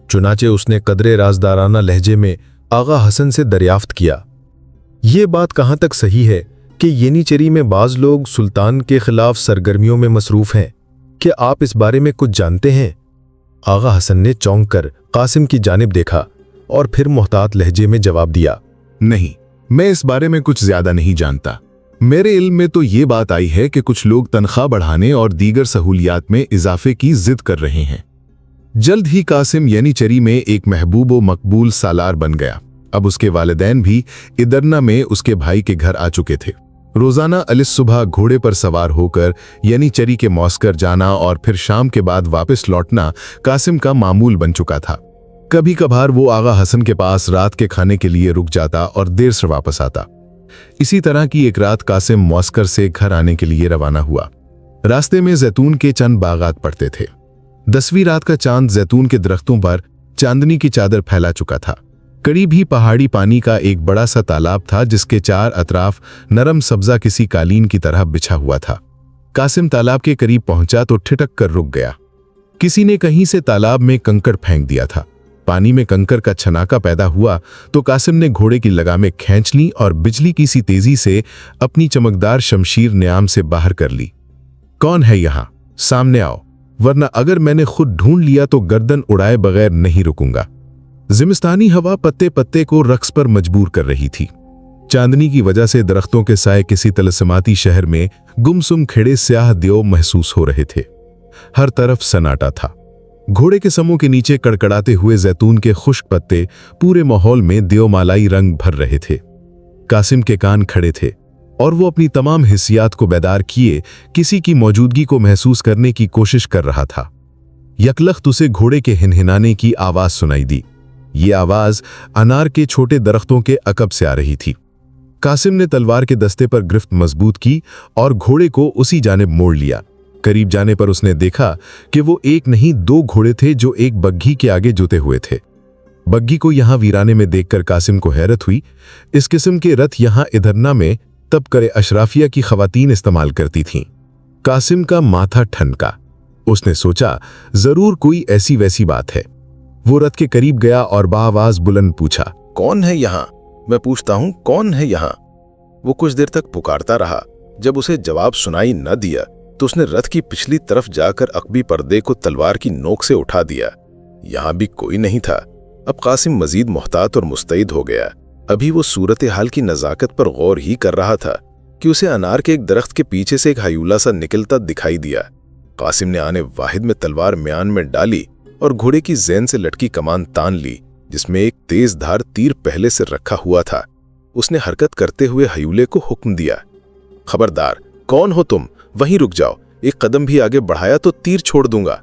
चुनाचे उसने कदरे राजदाराना लहजे में आगा हसन से दरियाफ्त किया, ये बात कहाँ तक सही है कि यनीचरी में बाज लोग सुल्तान के खिलाफ सरगर्मियों में मसरूफ हैं? क्या आप इस बारे में कुछ जानते हैं? आगा हसन ने चौंक कर कासिम की जानिब देखा और फिर मोहतात लहजे में जवाब दिया, नहीं, मैं इस बारे में कुछ ज्यादा नहीं जानता। मेरे इल्म में तो ये बात आई है कि कुछ लोग तनख्वाह बढ़ाने और दीगर सहूलियात में इजाफे की जिद कर रहे हैं। जल्द ही कासिम यनीचरी में एक महबूब व मकबूल सालार बन गया। अब उसके वालिदैन भी इदरना में उसके भाई के घर आ चुके थे। रोजाना अलिस सुबह घोड़े पर सवार होकर यनीचरी के मौस्कर जाना और फिर शाम के बाद वापस लौटना कासिम का मामूल बन चुका था। कभी कभार वो आगा हसन के पास रात के खाने के लिए रुक जाता और देर से वापस आता। इसी तरह की एक रात कासिम मौस्कर से घर आने के लिए रवाना हुआ। रास्ते में जैतून के चंद बागात पड़ते थे। 10वीं रात का चांद जैतून के दरख्तों पर चांदनी की चादर फैला चुका था। करीब ही पहाड़ी पानी का एक बड़ा सा तालाब था जिसके चार अतराफ नरम सब्जा किसी कालीन की तरह बिछा हुआ था। कासिम तालाब के करीब पहुंचा तो ठिठक कर रुक गया। किसी ने कहीं से तालाब में कंकड़ फेंक दिया था। पानी में कंकड़ का छनाका पैदा हुआ तो कासिम ने घोड़े की लगामें खींच ली और बिजली की सी तेजी से अपनी चमकदार शमशीर न्याम से बाहर कर ली। कौन है यहां? सामने आओ, वरना अगर मैंने खुद ढूंढ लिया तो गर्दन उड़ाए बगैर नहीं रुकूंगा। जिमिस्तानी हवा पत्ते पत्ते को रक्स पर मजबूर कर रही थी। चांदनी की वजह से दरख्तों के साए किसी तलसमाती शहर में गुमसुम खिड़े स्याह देव महसूस हो रहे थे। हर तरफ सन्नाटा था। घोड़े के समूह के नीचे कड़कड़ाते हुए जैतून के खुश्क पत्ते पूरे माहौल में देवमालाई रंग भर रहे थे। कासिम के कान खड़े थे और वो अपनी तमाम हिस्सियात को बेदार किए किसी की मौजूदगी को महसूस करने की कोशिश कर रहा था। यकलख्त उसे घोड़े के हिनहिनाने की आवाज सुनाई दी। ये आवाज अनार के छोटे दरख्तों के अकब से आ रही थी। कासिम ने तलवार के दस्ते पर गिरफ्त मजबूत की और घोड़े को उसी जानिब मोड़ लिया। करीब जाने पर उसने देखा कि वो एक नहीं 2 घोड़े थे जो एक बग्घी के आगे जुते हुए थे। बग्घी को यहां वीराने में देखकर कासिम को हैरत हुई। इस किस्म के रथ यहां इधरना में तब करे अशराफिया की खवातीन इस्तेमाल करती थीं। कासिम का माथा ठनका। उसने सोचा जरूर कोई ऐसी वैसी बात है। वो रथ के करीब गया और बाआवाज बुलंद पूछा, कौन है यहाँ? मैं पूछता हूँ, कौन है यहाँ? वो कुछ देर तक पुकारता रहा। जब उसे जवाब सुनाई न दिया तो उसने रथ की पिछली तरफ जाकर अकबी पर्दे को तलवार की नोक से उठा दिया। यहाँ भी कोई नहीं था। अब कासिम मजीद मोहतात और मुस्तैद हो गया। अभी वो सूरत हाल की नजाकत पर गौर ही कर रहा था कि उसे अनार के एक दरख्त के पीछे से एक हयूला सा निकलता दिखाई दिया। कासिम ने आने वाहिद में तलवार म्यान में डाली और घोड़े की जैन से लटकी कमान तान ली, जिसमें एक तेज धार तीर पहले से रखा हुआ था। उसने हरकत करते हुए हयूले को हुक्म दिया, खबरदार, कौन हो तुम? वहीं रुक जाओ, एक कदम भी आगे बढ़ाया तो तीर छोड़ दूंगा।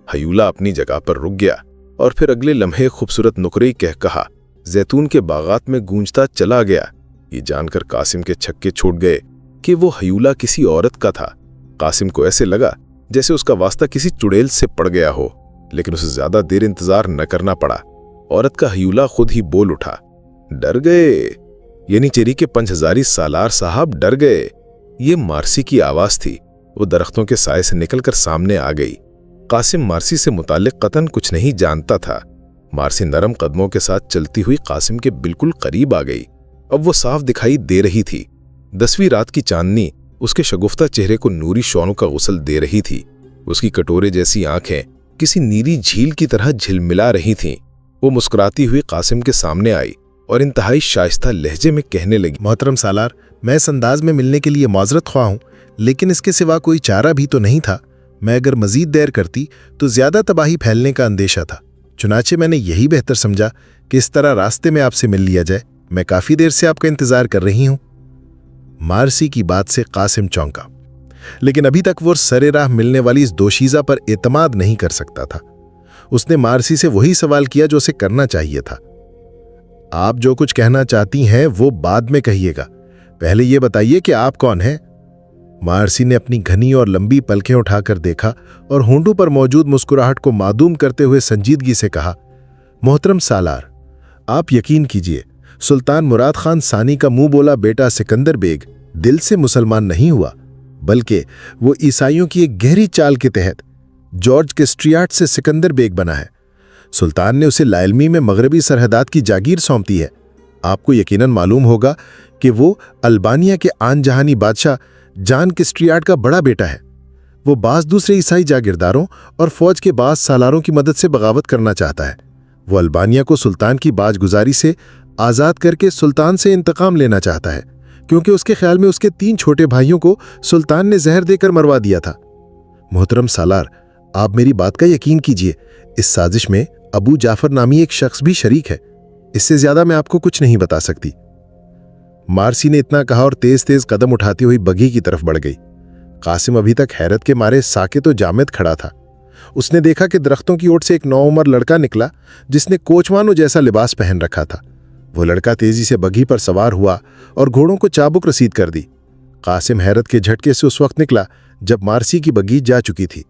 हयूला अपनी जगह पर रुक गया और फिर अगले लम्हे खूबसूरत नुकरे कह कहा जैतून के बागात में गूंजता चला गया। ये जानकर कासिम के छक्के छूट गए कि वो हयूला किसी औरत का था। कासिम को ऐसे लगा जैसे उसका वास्ता किसी चुड़ैल से पड़ गया हो, लेकिन उसे ज्यादा देर इंतजार न करना पड़ा। औरत का हयूला खुद ही बोल उठा, डर गए, यानी चेरी के 5000 सालार साहब डर गए। ये मारसी की आवाज थी। वो दरख्तों के साए से निकलकर सामने आ गई। कासिम मारसी से मुताल्लिक कतन कुछ नहीं जानता था। मारसी नरम कदमों के साथ चलती हुई कासिम के बिल्कुल करीब आ गई। अब वो साफ दिखाई दे रही थी। 10वीं रात की चांदनी उसके शगुफ्ता चेहरे को नूरी शौनों का गुस्ल दे रही थी। उसकी कटोरे जैसी आंखें किसी नीली झील की तरह झिलमिला रही थीं। वो मुस्कुराती हुई कासिम के सामने आई और इंतहाई शाइस्ता लहजे में कहने लगी, मोहतरम सालार, मैं इस अंदाज में मिलने के लिए माजरत ख्वाह हूं, लेकिन इसके सिवा कोई चारा भी तो नहीं था। मैं अगर मजीद देर करती तो ज्यादा तबाही फैलने का अंदेशा था। चुनाचे मैंने यही बेहतर समझा कि इस तरह रास्ते में आपसे मिल लिया जाए। मैं काफी देर से आपका इंतजार कर रही हूं। मारसी की बात से कासिम चौंका, लेकिन अभी तक वो सरे राह मिलने वाली इस दोशीजा पर एतमाद नहीं कर सकता था। उसने मारसी से वही सवाल किया जो उसे करना चाहिए था। आप जो कुछ कहना चाहती हैं वो बाद में कहिएगा, पहले ये बताइए कि आप कौन हैं? मारसी ने अपनी घनी और लंबी पलकें उठाकर देखा और होंठों पर मौजूद मुस्कुराहट को मादूम करते हुए संजीदगी से कहा, मोहतरम सालार, आप यकीन कीजिए, सुल्तान मुराद खान सानी का मुंह बोला बेटा सिकंदर बेग दिल से मुसलमान नहीं हुआ, बल्कि वो ईसाइयों की एक गहरी चाल के तहत जॉर्ज के स्ट्रियाट से सिकंदर बेग बना है। सुल्तान ने उसे लाइलमी में मगरबी सरहदात की जागीर सौंपी है। आपको यकीनन मालूम होगा कि वो अल्बानिया के आन जहानी बादशाह जान के स्ट्रियाट का बड़ा बेटा है। वो बाज दूसरे ईसाई जागीरदारों और फौज के बाज सालारों की मदद से बगावत करना चाहता है। वो अल्बानिया को सुल्तान की बाजगुजारी से आज़ाद करके सुल्तान से इंतकाम लेना चाहता है, क्योंकि उसके ख्याल में उसके 3 छोटे भाइयों को सुल्तान ने जहर देकर मरवा दिया था। मोहतरम सालार, आप मेरी बात का यकीन कीजिए, इस साजिश में अबू जाफर नामी एक शख्स भी शरीक है। इससे ज्यादा मैं आपको कुछ नहीं बता सकती। मारसी ने इतना कहा और तेज तेज कदम उठाती हुई बगी की तरफ बढ़ गई। कासिम अभी तक हैरत के मारे साकित और जामिद खड़ा था। उसने देखा कि दरख्तों की ओर से एक नौउम्र लड़का निकला जिसने कोचवानों जैसा लिबास पहन रखा था। वो लड़का तेजी से बगी पर सवार हुआ और घोड़ों को चाबुक रसीद कर दी। कासिम हैरत के झटके से उस वक्त निकला जब मारसी की बगी जा चुकी थी।